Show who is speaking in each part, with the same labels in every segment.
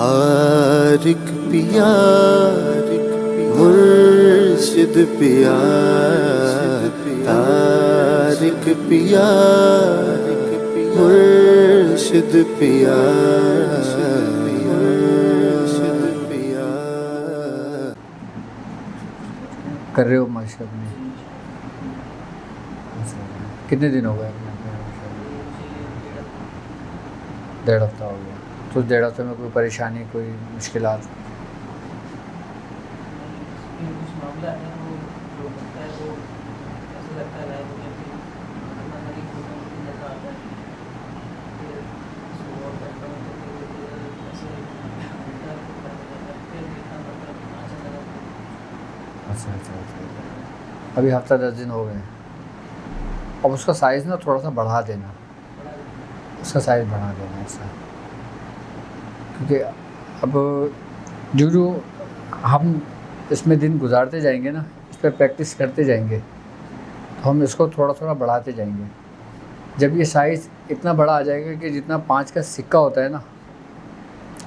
Speaker 1: عارق پیا مرشد پیا طارق پیا مرشد پیا
Speaker 2: کر رہے ہو ماشاء اللہ؟ کتنے دن ہو گئے؟ 1.5 ہفتہ ہو گیا. تو 1.5 ہفتے میں کوئی پریشانی، کوئی مشکلات؟ اچھا. ابھی ہفتہ 10 دن ہو گئے. اب اس کا سائز نا تھوڑا سا بڑھا دینا، اس کا سائز بڑھا دینا ایسا، کیونکہ اب جو ہم اس میں دن گزارتے جائیں گے نا، اس پہ پریکٹس کرتے جائیں گے، تو ہم اس کو تھوڑا تھوڑا بڑھاتے جائیں گے. جب یہ سائز اتنا بڑا آ جائے گا کہ جتنا 5 کا سکہ ہوتا ہے نا،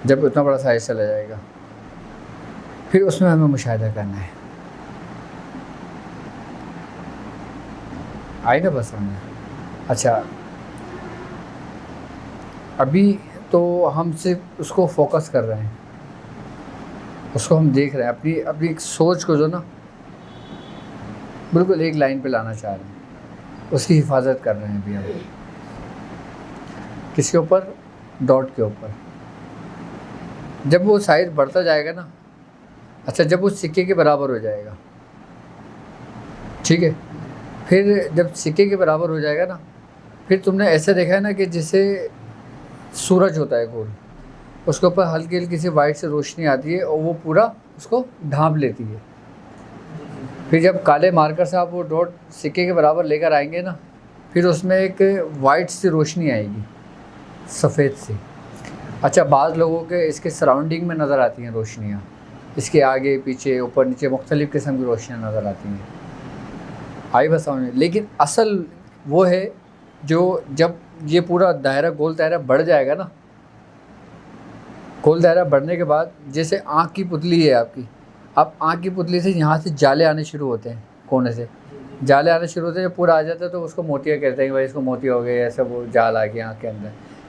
Speaker 2: جب اتنا بڑا سائز چلا جائے گا، پھر اس میں ہمیں مشاہدہ کرنا ہے. آئی نا بس ہمیں. اچھا، ابھی تو ہم صرف اس کو فوکس کر رہے ہیں، اس کو ہم دیکھ رہے ہیں، اپنی ایک سوچ کو جو نا بالکل ایک لائن پہ لانا چاہ رہے ہیں، اس کی حفاظت کر رہے ہیں ابھی ہم. کس کے اوپر؟ ڈاٹ کے اوپر. جب وہ سائز بڑھتا جائے گا نا، اچھا جب وہ سکے کے برابر ہو جائے گا، ٹھیک ہے، پھر جب سکے کے برابر ہو جائے گا نا، پھر تم نے ایسے دیکھا ہے نا کہ جیسے سورج ہوتا ہے گول، اس کے اوپر ہلکی ہلکی سی وائٹ سے روشنی آتی ہے اور وہ پورا اس کو ڈھانپ لیتی ہے. پھر جب کالے مارکر سے آپ وہ ڈاٹ سکے کے برابر لے کر آئیں گے نا، پھر اس میں ایک وائٹ سی روشنی آئے گی، سفید سی. اچھا، بعض لوگوں کے اس کے سراؤنڈنگ میں نظر آتی ہیں روشنیاں، اس کے آگے پیچھے اوپر نیچے مختلف قسم کی روشنیاں نظر آتی ہیں. آئی بس سمجھ میں؟ لیکن اصل وہ ہے جو جب یہ پورا دائرہ گول دائرہ بڑھ جائے گا نا، گول دائرہ بڑھنے کے بعد جیسے آنکھ کی پتلی ہے آپ کی، اب آنکھ کی پتلی سے یہاں سے جالے آنے شروع ہوتے ہیں، کونے سے جالے آنے شروع ہوتے ہیں. جب پورا آ جاتا ہے تو اس کو موتیا کہتے ہیں کہ بھائی اس کو موتیا ہو گیا، ایسا وہ جال آ گیا آنکھ کے اندر.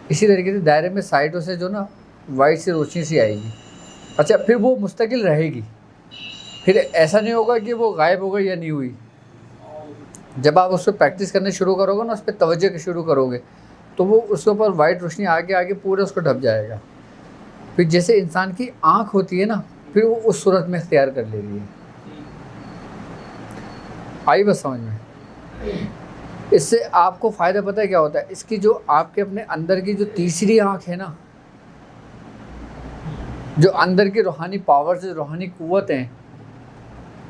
Speaker 2: اسی طریقے سے دائرے میں سائڈوں سے جو نا وائٹ سی روشنی سی آئے گی. اچھا، پھر وہ مستقل رہے گی، پھر ایسا نہیں ہوگا کہ وہ غائب ہو گئی یا نہیں ہوئی. جب آپ اس پہ پریکٹس کرنے شروع کرو گے نا، اس پہ توجہ شروع کرو گے، تو وہ اس کے اوپر وائٹ روشنی آگے آگے پورے اس کو ڈھپ جائے گا. پھر جیسے انسان کی آنکھ ہوتی ہے نا، پھر وہ اس صورت میں اختیار کر لے رہی ہے. آئی بس سمجھ میں؟ اس سے آپ کو فائدہ پتہ ہے کیا ہوتا ہے؟ اس کی جو آپ کے اپنے اندر کی جو تیسری آنکھ ہے نا، جو اندر کی روحانی پاورز، روحانی قوت ہیں،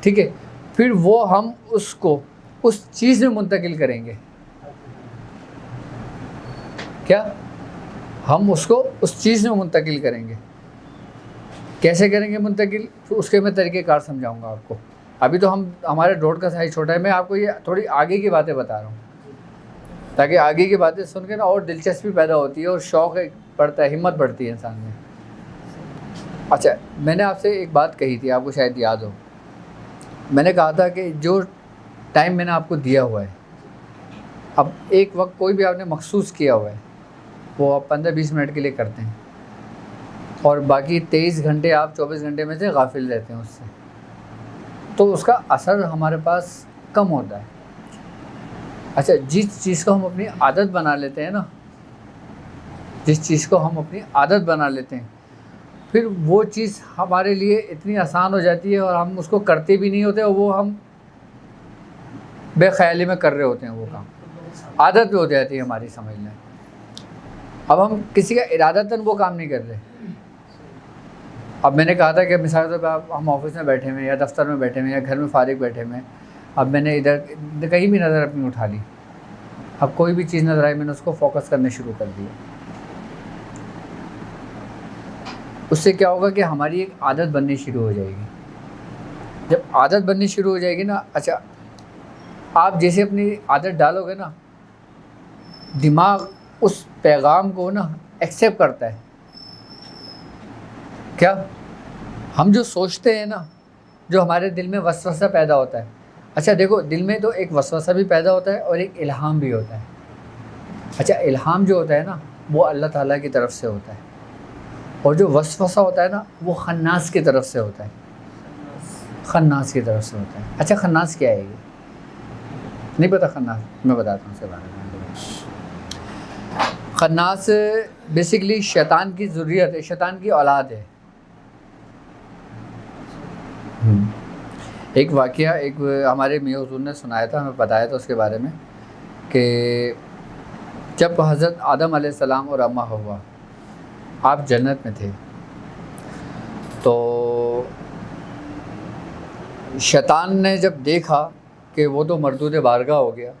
Speaker 2: ٹھیک ہے، پھر وہ ہم اس کو اس چیز میں منتقل کریں گے. کیا؟ ہم اس کو اس چیز میں منتقل کریں گے. کیسے کریں گے منتقل؟ اس کے میں طریقہ کار سمجھاؤں گا آپ کو. ابھی تو ہمارے ڈاٹ کا سائز چھوٹا ہے، میں آپ کو یہ تھوڑی آگے کی باتیں بتا رہا ہوں تاکہ آگے کی باتیں سن کے نا اور دلچسپی پیدا ہوتی ہے اور شوق بڑھتا ہے، ہمت بڑھتی ہے انسان میں. اچھا، میں نے آپ سے ایک بات کہی تھی، آپ کو شاید یاد ہو. میں نے کہا تھا کہ جو ٹائم میں نے آپ کو دیا ہوا ہے، اب ایک وقت کوئی بھی آپ نے مخصوص کیا ہوا ہے، وہ آپ 15-20 منٹ کے لیے کرتے ہیں، اور باقی 23 گھنٹے آپ 24 گھنٹے میں سے غافل رہتے ہیں اس سے، تو اس کا اثر ہمارے پاس کم ہوتا ہے. اچھا، جس چیز کو ہم اپنی عادت بنا لیتے ہیں نا، جس چیز کو ہم اپنی عادت بنا لیتے ہیں، پھر وہ چیز ہمارے لیے اتنی آسان ہو جاتی ہے اور ہم اس کو کرتے بھی نہیں ہوتے، اور وہ ہم بے خیالی میں کر رہے ہوتے ہیں. وہ کام عادت بھی ہو جاتی ہے ہماری، سمجھ لیں. اب ہم کسی کا ارادتاً وہ کام نہیں کر رہے. اب میں نے کہا تھا کہ مثال کے طور پہ ہم آفس میں بیٹھے ہوئے، یا دفتر میں بیٹھے ہوئے، یا گھر میں فارغ بیٹھے ہوئے، اب میں نے ادھر کہیں بھی نظر اپنی اٹھا لی، اب کوئی بھی چیز نظر آئی، میں نے اس کو فوکس کرنے شروع کر دیا. اس سے کیا ہوگا کہ ہماری ایک عادت بننی شروع ہو جائے گی. جب عادت بننی شروع ہو جائے گی نا، اچھا آپ جیسے اپنی عادت ڈالو گے نا، دماغ اس پیغام کو نا ایکسیپٹ کرتا ہے. کیا ہم جو سوچتے ہیں نا، جو ہمارے دل میں وسوسہ پیدا ہوتا ہے. اچھا دیکھو، دل میں تو ایک وسوسہ بھی پیدا ہوتا ہے اور ایک الہام بھی ہوتا ہے. اچھا الہام جو ہوتا ہے نا وہ اللہ تعالیٰ کی طرف سے ہوتا ہے، اور جو وسوسہ ہوتا ہے نا وہ خناس کی طرف سے ہوتا ہے. خناس کی طرف سے ہوتا ہے. اچھا خناس کیا ہے؟ یہ نہیں پتہ خناس؟ میں بتاتا ہوں اس کے بارے میں. خناس بیسیکلی شیطان کی ذریت ہے، شیطان کی اولاد ہے. ایک واقعہ ایک ہمارے میاں حضور نے سنایا تھا، ہمیں بتایا تھا اس کے بارے میں، کہ جب حضرت آدم علیہ السلام اور اماں حوا آپ جنت میں تھے تو شیطان نے جب دیکھا کہ وہ تو مردود بارگاہ ہو گیا،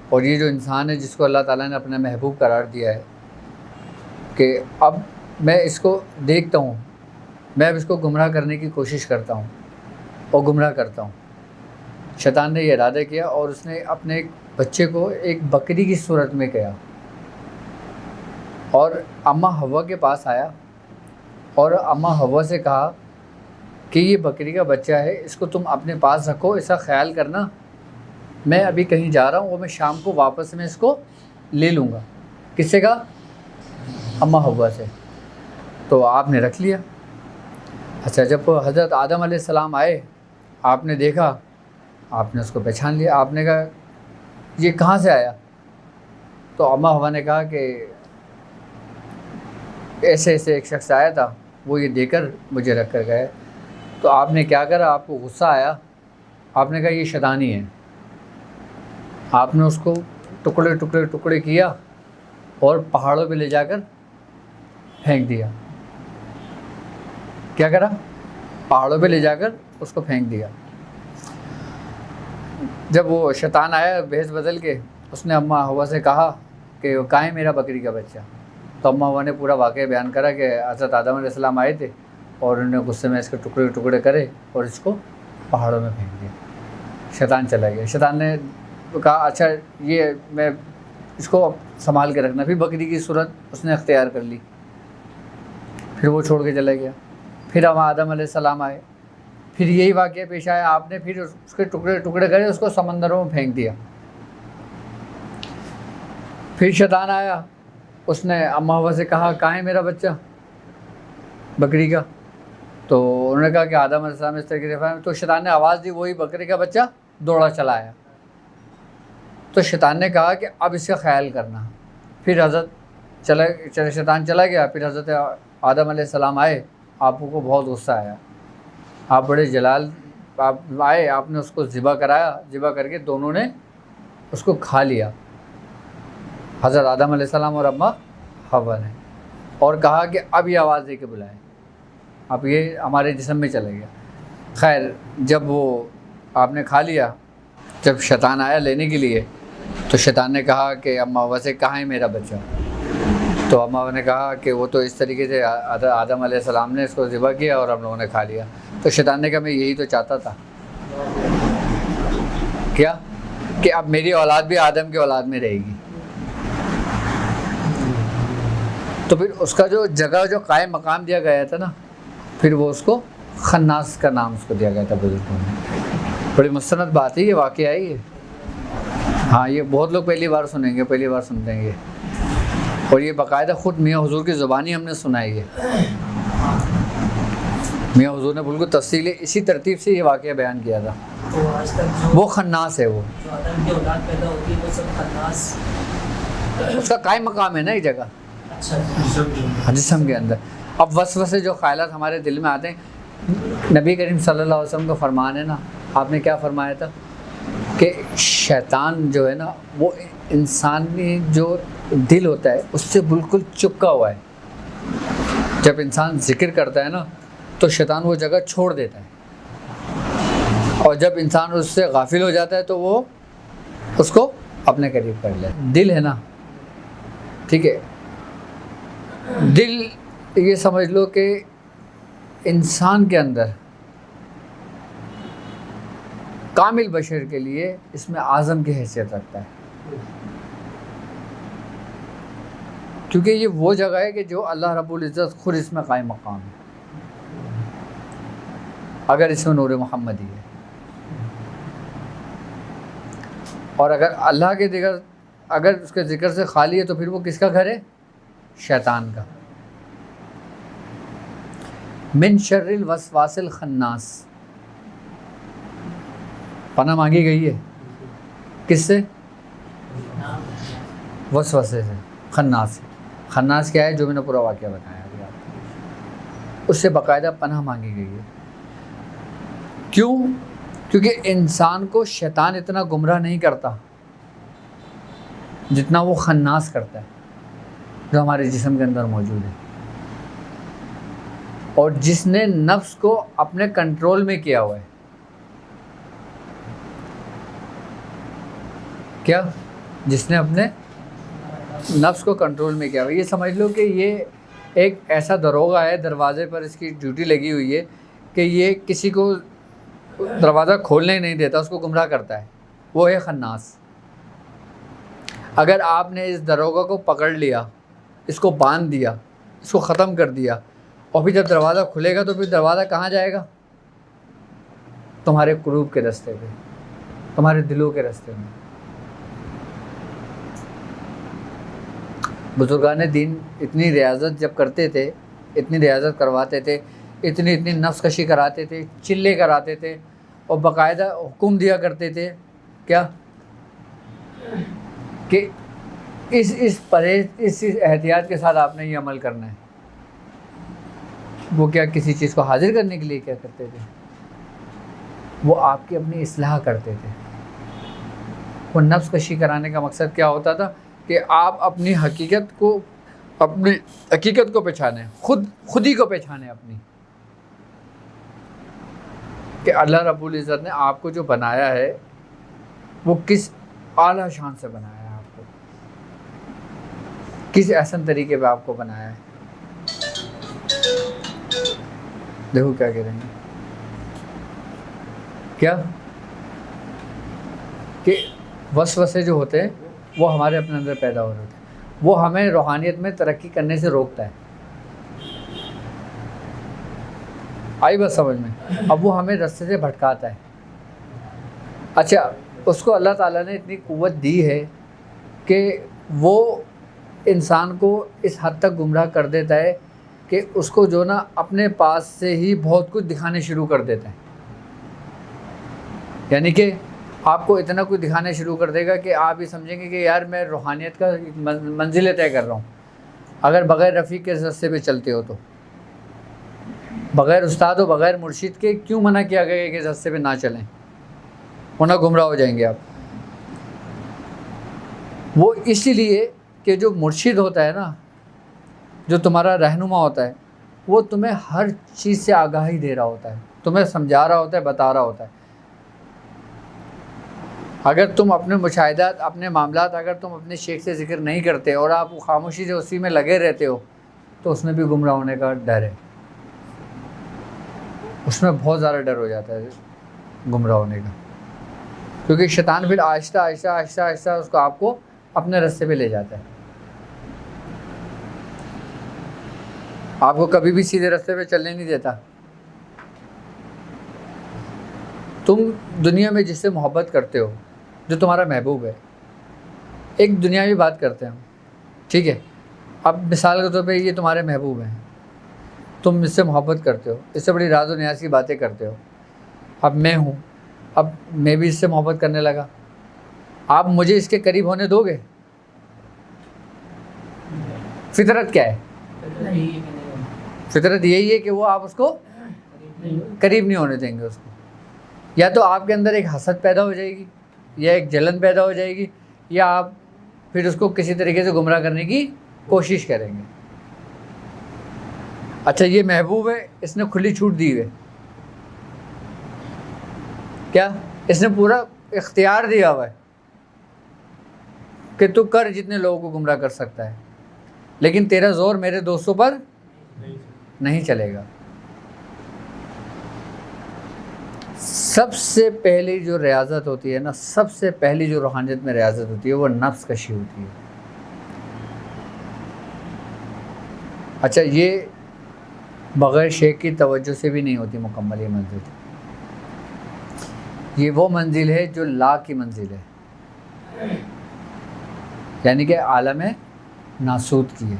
Speaker 2: اور یہ جو انسان ہے جس کو اللہ تعالیٰ نے اپنا محبوب قرار دیا ہے، کہ اب میں اس کو دیکھتا ہوں، میں اب اس کو گمراہ کرنے کی کوشش کرتا ہوں اور گمراہ کرتا ہوں. شیطان نے یہ ارادہ کیا اور اس نے اپنے ایک بچے کو ایک بکری کی صورت میں کیا، اور اماں حوا کے پاس آیا اور اماں حوا سے کہا کہ یہ بکری کا بچہ ہے، اس کو تم اپنے پاس رکھو، ایسا خیال کرنا میں ابھی کہیں جا رہا ہوں اور میں شام کو واپس میں اس کو لے لوں گا. کس سے کہا؟ اماں حوا سے. تو آپ نے رکھ لیا. اچھا جب حضرت آدم علیہ السلام آئے، آپ نے دیکھا، آپ نے اس کو پہچان لیا. آپ نے کہا یہ کہاں سے آیا؟ تو اماں حوا نے کہا کہ ایسے ایسے ایک شخص آیا تھا، وہ یہ دے کر مجھے رکھ کر گئے. تو آپ نے کیا کرا؟ آپ کو غصہ آیا، آپ نے کہا یہ شیطانی ہے. آپ نے اس کو ٹکڑے ٹکڑے ٹکڑے کیا اور پہاڑوں پہ لے جا کر پھینک دیا. کیا کرا؟ پہاڑوں پہ لے جا کر اس کو پھینک دیا. جب وہ شیطان آیا بھیس بدل کے، اس نے اماں حوا سے کہا کہ کہاں ہے میرا بکری کا بچہ؟ تو اماں حوا نے پورا واقعہ بیان کرا کہ حضرت آدم علیہ السلام آئے تھے اور انہوں نے غصے میں اس کے ٹکڑے ٹکڑے کرے اور اس کو پہاڑوں میں پھینک دیا. شیطان چلا گیا. شیطان نے کہا اچھا یہ میں اس کو سنبھال کے رکھنا. پھر بکری کی صورت اس نے اختیار کر لی، پھر وہ چھوڑ کے چلا گیا. پھر ہم آدم علیہ السلام آئے، پھر یہی واقعہ پیش آیا. آپ نے پھر اس کے ٹکڑے ٹکڑے کرے، اس کو سمندروں میں پھینک دیا. پھر شیطان آیا، اس نے اماں حوا سے کہا کہاں ہے میرا بچہ بکری کا؟ تو انہوں نے کہا کہ آدم علیہ السلام اس طریقے سے. تو شیطان نے آواز دی، وہی بکری کا بچہ دوڑا چلا آیا. تو شیطان نے کہا کہ اب اس کا خیال کرنا. پھر شیطان چلا گیا. پھر حضرت آدم علیہ السلام آئے، آپ کو بہت غصہ آیا، آپ بڑے جلال آپ آئے، آپ نے اس کو ذبح کرایا. ذبح کر کے دونوں نے اس کو کھا لیا، حضرت آدم علیہ السلام اور اماں حوا نے، اور کہا کہ اب یہ آواز دے کے بلائیں، اب یہ ہمارے جسم میں چلا گیا. خیر جب وہ آپ نے کھا لیا، جب شیطان آیا لینے کے لیے تو شیطان نے کہا کہ اماں حوا سے کہاں ہے میرا بچہ؟ تو اماں حوا نے کہا کہ وہ تو اس طریقے سے آدم علیہ السلام نے اس کو ذبح کیا اور ہم لوگوں نے کھا لیا. تو شیطان نے کہا میں یہی تو چاہتا تھا، کیا کہ اب میری اولاد بھی آدم کی اولاد میں رہے گی. تو پھر اس کا جو جگہ جو قائم مقام دیا گیا تھا نا، پھر وہ اس کو خناس کا نام اس کو دیا گیا تھا بزرگوں نے. بڑی مستند بات ہے، یہ واقعہ ہے یہ. ہاں یہ بہت لوگ پہلی بار سنیں گے، پہلی بار سنیں گے، اور یہ باقاعدہ خود میاں حضور کی زبانی ہم نے سنا ہے. یہ میاں حضور نے بالکل تفصیل اسی ترتیب سے یہ واقعہ بیان کیا تھا. وہ خناس ہے، وہ اس کا قائم مقام ہے نا یہ جگہ جسم کے اندر. اب وسوسے جو خیالات ہمارے دل میں آتے ہیں، نبی کریم صلی اللہ علیہ وسلم کا فرمان ہے نا، آپ نے کیا فرمایا تھا کہ شیطان جو ہے نا وہ انسانی جو دل ہوتا ہے اس سے بالکل چپکا ہوا ہے. جب انسان ذکر کرتا ہے نا تو شیطان وہ جگہ چھوڑ دیتا ہے، اور جب انسان اس سے غافل ہو جاتا ہے تو وہ اس کو اپنے قریب کر لیتا ہے. دل ہے نا، ٹھیک ہے، دل یہ سمجھ لو کہ انسان کے اندر کامل بشر کے لیے اس میں اعظم کی حیثیت رکھتا ہے. کیونکہ یہ وہ جگہ ہے کہ جو اللہ رب العزت خود اس میں قائم مقام ہے، اگر اس میں نور محمدی ہے. اور اگر اللہ کے ذکر، اگر اس کے ذکر سے خالی ہے تو پھر وہ کس کا گھر ہے؟ شیطان کا. من شر الوسواس الخناس، پناہ مانگی گئی ہے کس سے؟ وسوسے سے، خناس سے. خناس کیا ہے؟ جو میں نے پورا واقعہ بتایا ابھی آپ کو، اس سے باقاعدہ پناہ مانگی گئی ہے. کیوں؟ کیونکہ انسان کو شیطان اتنا گمراہ نہیں کرتا جتنا وہ خناس کرتا ہے جو ہمارے جسم کے اندر موجود ہے، اور جس نے نفس کو اپنے کنٹرول میں کیا ہوا ہے. کیا؟ جس نے اپنے نفس کو کنٹرول میں کیا ہوا ہے. یہ سمجھ لو کہ یہ ایک ایسا دروغہ ہے، دروازے پر اس کی ڈیوٹی لگی ہوئی ہے کہ یہ کسی کو دروازہ کھولنے ہی نہیں دیتا، اس کو گمراہ کرتا ہے. وہ ہے خناس. اگر آپ نے اس دروغہ کو پکڑ لیا، اس کو باندھ دیا، اس کو ختم کر دیا، اور پھر جب دروازہ کھلے گا تو پھر دروازہ کہاں جائے گا؟ تمہارے قلوب کے راستے پہ، تمہارے دلوں کے راستے میں. بزرگان دین اتنی ریاضت جب کرتے تھے، اتنی ریاضت کرواتے تھے، اتنی نفس کشی کراتے تھے، چلے کراتے تھے، اور باقاعدہ حکم دیا کرتے تھے کیا کہ اس پرہیز، اس احتیاط کے ساتھ آپ نے یہ عمل کرنا ہے. وہ کیا کسی چیز کو حاضر کرنے کے لیے کیا کرتے تھے؟ وہ آپ کی اپنی اصلاح کرتے تھے. وہ نفس کشی کرانے کا مقصد کیا ہوتا تھا؟ کہ آپ اپنی حقیقت کو پہچانیں، خود ہی کو پہچانیں اپنی، کہ اللہ رب العزت نے آپ کو جو بنایا ہے وہ کس اعلیٰ شان سے بنایا ہے، آپ کو کس احسن طریقے پہ آپ کو بنایا ہے. دیکھو کیا کہہ رہے ہیں، کیا کہ وسوسے جو ہوتے ہیں وہ ہمارے اپنے اندر پیدا ہو رہے ہوتے ہیں، وہ ہمیں روحانیت میں ترقی کرنے سے روکتا ہے. آئی بات سمجھ میں؟ اب وہ ہمیں رستے سے بھٹکاتا ہے. اچھا، اس کو اللہ تعالیٰ نے اتنی قوت دی ہے کہ وہ انسان کو اس حد تک گمراہ کر دیتا ہے کہ اس کو جو نا اپنے پاس سے ہی بہت کچھ دکھانے شروع کر دیتا ہے. یعنی کہ آپ کو اتنا کچھ دکھانے شروع کر دے گا کہ آپ یہ سمجھیں گے کہ یار میں روحانیت کا منزلیں طے کر رہا ہوں. اگر بغیر رفیق کے رستے پہ چلتے ہو تو، بغیر استاد و بغیر مرشد کے کیوں منع کیا گیا کہ اس رستے پہ نہ چلیں، ورنہ گمراہ ہو جائیں گے آپ. وہ اس لیے کہ جو مرشد ہوتا ہے نا، جو تمہارا رہنما ہوتا ہے، وہ تمہیں ہر چیز سے آگاہی دے رہا ہوتا ہے، تمہیں سمجھا رہا ہوتا ہے، بتا رہا ہوتا ہے. اگر تم اپنے مشاہدات، اپنے معاملات، اگر تم اپنے شیخ سے ذکر نہیں کرتے اور آپ خاموشی سے اسی میں لگے رہتے ہو تو اس میں بھی گمراہ ہونے کا ڈر ہے. اس میں بہت زیادہ ڈر ہو جاتا ہے گمراہ ہونے کا، کیونکہ شیطان پھر آہستہ آہستہ آہستہ آہستہ اس کو آپ کو اپنے راستے پہ لے جاتا ہے. آپ کو کبھی بھی سیدھے راستے پہ چلنے نہیں دیتا. تم دنیا میں جس سے محبت کرتے ہو، جو تمہارا محبوب ہے، ایک دنیاوی بات کرتے ہیں ہم، ٹھیک ہے؟ اب مثال کے طور پہ یہ تمہارے محبوب ہیں، تم اس سے محبت کرتے ہو، اس سے بڑی راز و نیاز کی باتیں کرتے ہو. اب میں ہوں، اب میں بھی اس سے محبت کرنے لگا، آپ مجھے اس کے قریب ہونے دو گے؟ فطرت کیا ہے؟ فطرت یہی ہے کہ وہ آپ اس کو قریب نہیں ہونے دیں گے. اس کو یا تو آپ کے اندر ایک حسد پیدا ہو جائے گی، یا ایک جلن پیدا ہو جائے گی، یا آپ پھر اس کو کسی طریقے سے گمراہ کرنے کی کوشش کریں گے. اچھا، یہ محبوب ہے، اس نے کھلی چھوٹ دی ہے، کیا اس نے پورا اختیار دیا ہوا ہے کہ تو کر جتنے لوگوں کو گمراہ کر سکتا ہے، لیکن تیرا زور میرے دوستوں پر نہیں چلے گا. سب سے پہلی جو ریاضت ہوتی ہے نا، سب سے پہلی جو روحانیت میں ریاضت ہوتی ہے وہ نفس کشی ہوتی ہے. اچھا یہ بغیر شیخ کی توجہ سے بھی نہیں ہوتی مکمل یہ منزل. یہ وہ منزل ہے جو لا کی منزل ہے، یعنی کہ عالم ناسوت کی ہے.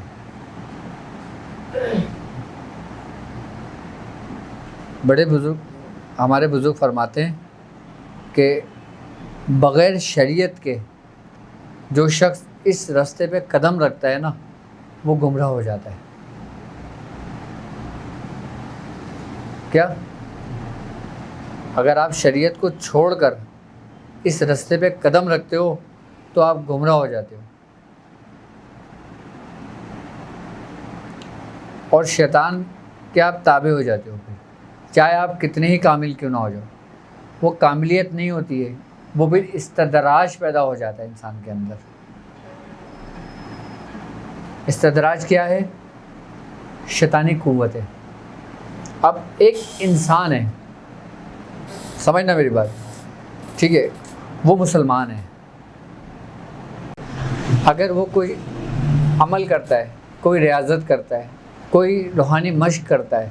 Speaker 2: بڑے بزرگ ہمارے بزرگ فرماتے ہیں کہ بغیر شریعت کے جو شخص اس راستے پہ قدم رکھتا ہے نا وہ گمراہ ہو جاتا ہے. کیا؟ اگر آپ شریعت کو چھوڑ کر اس راستے پہ قدم رکھتے ہو تو آپ گمراہ ہو جاتے ہو. اور شیطان کے آپ تابع ہو جاتے ہو. پھر چاہے آپ کتنے ہی کامل کیوں نہ ہو جاؤ، وہ کاملیت نہیں ہوتی ہے، وہ پھر استدراج پیدا ہو جاتا ہے انسان کے اندر. استدراج کیا ہے؟ شیطانی قوت ہے. اب ایک انسان ہے، سمجھنا میری بات، ٹھیک ہے، وہ مسلمان ہے. اگر وہ کوئی عمل کرتا ہے، کوئی ریاضت کرتا ہے، کوئی روحانی مشق کرتا ہے،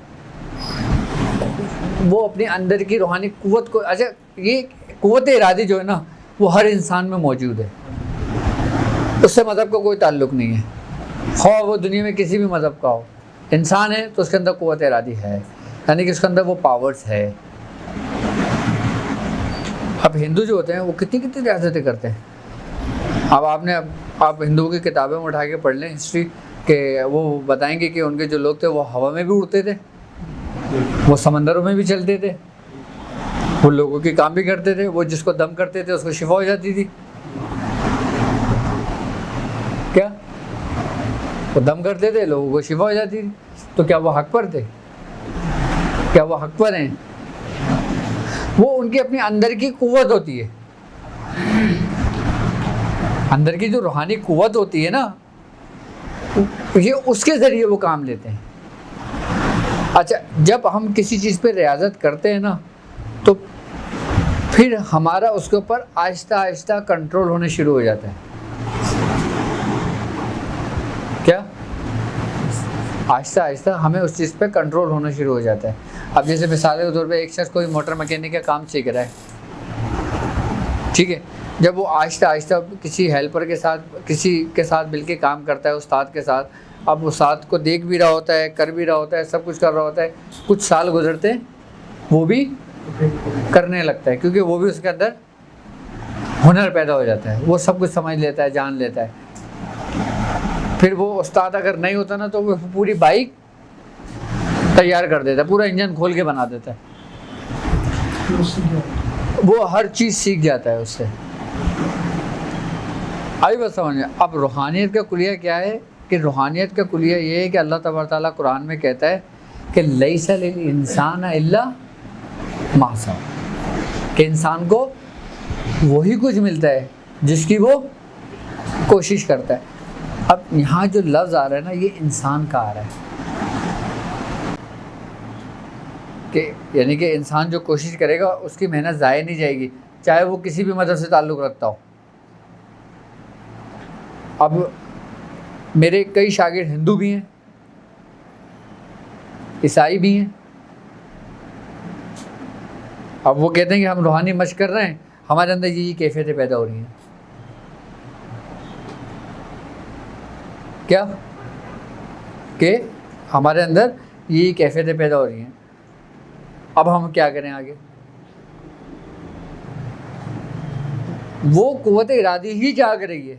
Speaker 2: وہ اپنے اندر کی روحانی قوت کو، اچھا یہ قوت ارادی جو ہے نا وہ ہر انسان میں موجود ہے، اس سے مذہب کا کوئی تعلق نہیں ہے. خواہ وہ دنیا میں کسی بھی مذہب کا ہو، انسان ہے تو اس کے اندر قوت ارادی ہے، یعنی کہ اس کے اندر وہ پاورز ہے. اب ہندو جو ہوتے ہیں وہ کتنی ریاستیں کرتے ہیں. اب آپ ہندوؤں کی کتابیں اٹھا کے پڑھ لیں ہسٹری، کہ وہ بتائیں گے کہ ان کے جو لوگ تھے وہ ہوا میں بھی اڑتے تھے، وہ سمندروں میں بھی چلتے تھے، وہ لوگوں کے کام بھی کرتے تھے، وہ جس کو دم کرتے تھے اس کو شفا ہو جاتی تھی. کیا وہ دم کرتے تھے لوگوں کو شفا ہو جاتی تھی؟ تو کیا وہ حق پر تھے؟ کیا وہ حق پر ہیں؟ وہ ان کی اپنی اندر کی قوت ہوتی ہے، اندر کی جو روحانی قوت ہوتی ہے نا، یہ اس کے ذریعے وہ کام لیتے ہیں. اچھا جب ہم کسی چیز پہ ریاضت کرتے ہیں نا تو پھر ہمارا اس کے اوپر آہستہ آہستہ کنٹرول ہونے شروع ہو جاتا ہے. کیا؟ آہستہ آہستہ ہمیں اس چیز پہ کنٹرول ہونا شروع ہو جاتا ہے. اب جیسے مثال کے طور پہ ایک شخص کوئی موٹر مکینک کا کام سیکھ رہا ہے، ٹھیک ہے، جب وہ آہستہ آہستہ کسی ہیلپر کے ساتھ، کسی کے ساتھ مل کے کام کرتا ہے، استاد کے ساتھ، اب استاد کو دیکھ بھی رہا ہوتا ہے، کر بھی رہا ہوتا ہے، سب کچھ کر رہا ہوتا ہے، کچھ سال گزرتے ہیں وہ بھی کرنے لگتا ہے، کیونکہ وہ بھی اس کے اندر ہنر پیدا ہو جاتا ہے، وہ سب کچھ سمجھ لیتا ہے، جان لیتا ہے. پھر وہ استاد اگر نہیں ہوتا نا تو وہ پوری بائک تیار کر دیتا ہے، پورا انجن کھول کے بنا دیتا ہے، وہ ہر چیز سیکھ جاتا ہے اس سے. آئی بات سمجھ میں؟ اب روحانیت کا کلیہ کیا ہے؟ کہ روحانیت کا کلیہ یہ ہے کہ اللہ تبارک تعالیٰ قرآن میں کہتا ہے کہ لیس للانسان الا ما سعی، کہ انسان کو وہی کچھ ملتا ہے جس کی وہ کوشش کرتا ہے. اب یہاں جو لفظ آ رہا ہے نا یہ انسان کا آ رہا ہے، کہ یعنی کہ انسان جو کوشش کرے گا اس کی محنت ضائع نہیں جائے گی، چاہے وہ کسی بھی مذہب سے تعلق رکھتا ہو. اب میرے کئی شاگرد ہندو بھی ہیں، عیسائی بھی ہیں. اب وہ کہتے ہیں کہ ہم روحانی مشق کر رہے ہیں، ہمارے اندر یہ کیفیتیں پیدا ہو رہی ہیں. کیا؟ کہ ہمارے اندر یہ کیفیتیں پیدا ہو رہی ہیں. اب ہم کیا کریں آگے؟ وہ قوت ارادی ہی جاگ رہی ہے،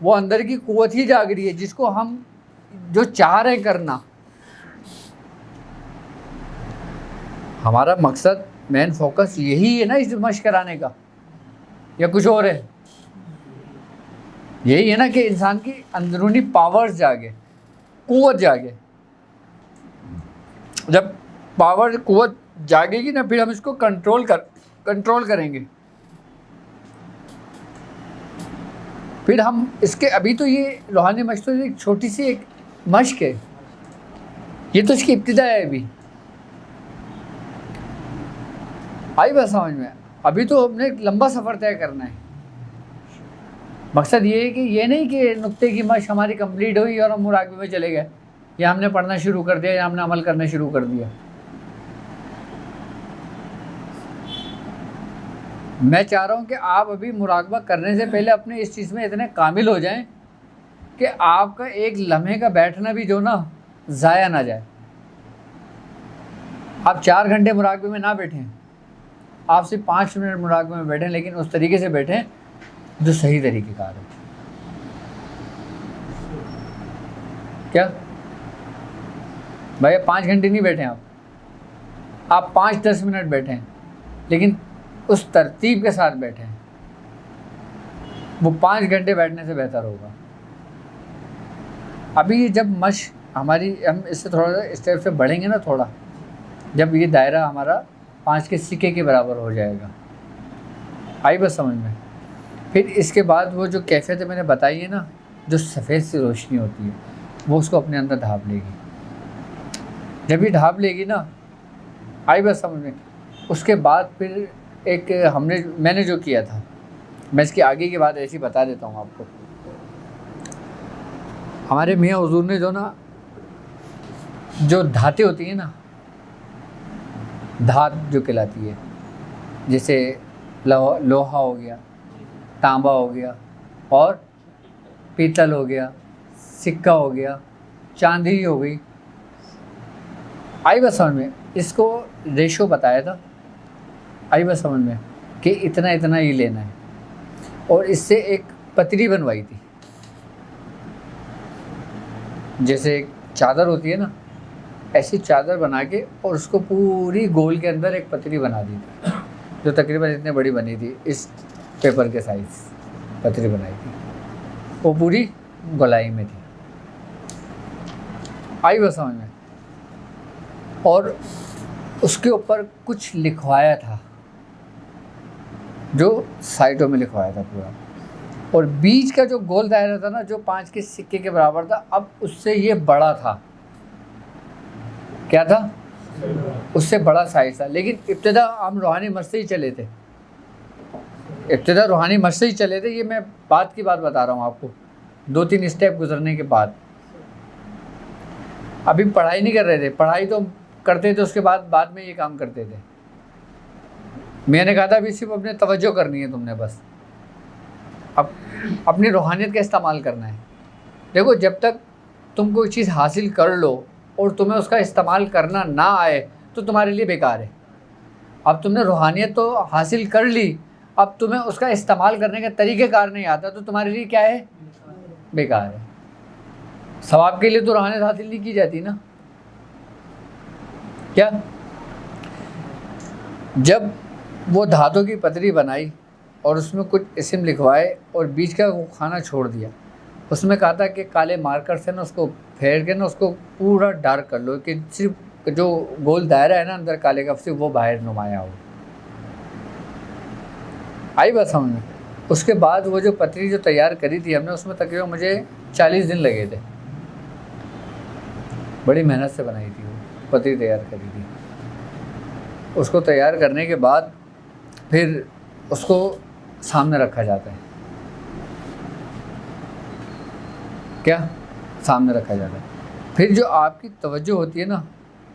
Speaker 2: وہ اندر کی قوت ہی جاگ رہی ہے جس کو ہم جو چاہ رہے کرنا. ہمارا مقصد، مین فوکس یہی ہے نا اس مشق کرانے کا، یا کچھ اور ہے؟ یہی ہے نا کہ انسان کی اندرونی پاورز جاگے، قوت جاگے. جب پاور قوت جاگے گی نا پھر ہم اس کو کنٹرول کریں گے. پھر ہم اس کے، ابھی تو یہ روحانی مشق تو ایک چھوٹی سی ایک مشق ہے، یہ تو اس کی ابتدا ہے. آئی بات سمجھ میں؟ ابھی تو ہم نے ایک لمبا سفر طے کرنا ہے. مقصد یہ ہے کہ یہ نہیں کہ نقطے کی مشق ہماری کمپلیٹ ہوئی اور ہم مراقبے میں چلے گئے. یا ہم نے پڑھنا شروع کر دیا یا ہم نے عمل کرنا شروع کر دیا. میں چاہ رہا ہوں کہ آپ ابھی مراقبہ کرنے سے پہلے اپنے اس چیز میں اتنے کامل ہو جائیں کہ آپ کا ایک لمحے کا بیٹھنا بھی جو نا ضائع نہ جائے. آپ 4 گھنٹے مراقبے میں نہ بیٹھیں, آپ صرف 5 منٹ مراقبے میں بیٹھیں, لیکن اس طریقے سے بیٹھیں جو صحیح طریقے کار ہو. کیا بھائی 5 گھنٹے نہیں بیٹھیں آپ 5-10 منٹ بیٹھیں, لیکن اس ترتیب کے ساتھ بیٹھیں. وہ 5 گھنٹے بیٹھنے سے بہتر ہوگا. ابھی جب مشق ہماری, ہم اس سے تھوڑا سا اسٹیپ سے بڑھیں گے نا تھوڑا, جب یہ دائرہ ہمارا 5 کے سکے کے برابر ہو جائے گا, آئی بس سمجھ میں. پھر اس کے بعد وہ جو کیفیت میں نے بتائی ہے نا, جو سفید سی روشنی ہوتی ہے, وہ اس کو اپنے اندر ڈھانپ لے گی. جب یہ ڈھانپ لے گی نا, آئی بس سمجھ میں. اس کے بعد پھر ایک میں نے جو کیا تھا, میں اس کی آگے کی بات ایسی بتا دیتا ہوں آپ کو. ہمارے میاں حضور نے جو نا, جو دھاتیں ہوتی ہیں نا, دھات جو کہلاتی ہے, جیسے لوہا ہو گیا, تانبا ہو گیا, اور پیتل ہو گیا, سکہ ہو گیا, چاندی ہو گئی, آئی بس سمجھ میں. اس کو ریشو بتایا تھا, آئی بس سمجھ میں, کہ اتنا اتنا ہی لینا ہے. اور اس سے ایک پتری بنوائی تھی, جیسے ایک چادر ہوتی ہے نا, ایسی چادر بنا کے, اور اس کو پوری گول کے اندر ایک پتری بنا دی تھی, جو تقریباً اتنے بڑی بنی تھی, اس پیپر کے سائز پتری بنائی تھی. وہ پوری گولائی میں تھی, آئی بس سمجھ میں. اور اس کے اوپر کچھ لکھوایا تھا, جو سائٹوں میں لکھوایا تھا پورا. اور بیچ کا جو گول دائرہ تھا نا, جو 5 کے سکے کے برابر تھا, اب اس سے یہ بڑا تھا. کیا تھا؟ اس سے بڑا سائز تھا. لیکن ابتدا ہم روحانی مشق سے ہی چلے تھے, یہ میں بات کی بات بتا رہا ہوں آپ کو, 2-3 اسٹیپ گزرنے کے بعد. ابھی پڑھائی نہیں کر رہے تھے, پڑھائی تو کرتے تھے, اس کے بعد میں یہ کام کرتے تھے. میں نے کہا تھا ابھی صرف اپنے توجہ کرنی ہے تم نے, بس اب اپنی روحانیت کا استعمال کرنا ہے. دیکھو, جب تک تم کوئی چیز حاصل کر لو اور تمہیں اس کا استعمال کرنا نہ آئے تو تمہارے لیے بیکار ہے. اب تم نے روحانیت تو حاصل کر لی, اب تمہیں اس کا استعمال کرنے کا طریقہ کار نہیں آتا, تو تمہارے لیے کیا ہے؟ بیکار ہے. ثواب کے لیے تو روحانیت حاصل نہیں کی جاتی نا. کیا جب وہ دھاتوں کی پتری بنائی اور اس میں کچھ اسم لکھوائے اور بیچ کا وہ کھانا چھوڑ دیا, اس میں کہا تھا کہ کالے مارکر سے نا اس کو پھیر کے نا اس کو پورا ڈارک کر لو, کہ صرف جو گول دائرہ ہے نا اندر کالے کا, صرف وہ باہر نمایاں ہو. آئی بات سمجھ میں. اس کے بعد وہ جو پتری جو تیار کری تھی ہم نے, اس میں تقریباً مجھے 40 دن لگے تھے. بڑی محنت سے بنائی تھی, وہ پتری تیار کری تھی. اس کو تیار کرنے کے بعد پھر اس کو سامنے رکھا جاتا ہے. کیا سامنے رکھا جاتا ہے. پھر جو آپ کی توجہ ہوتی ہے نا,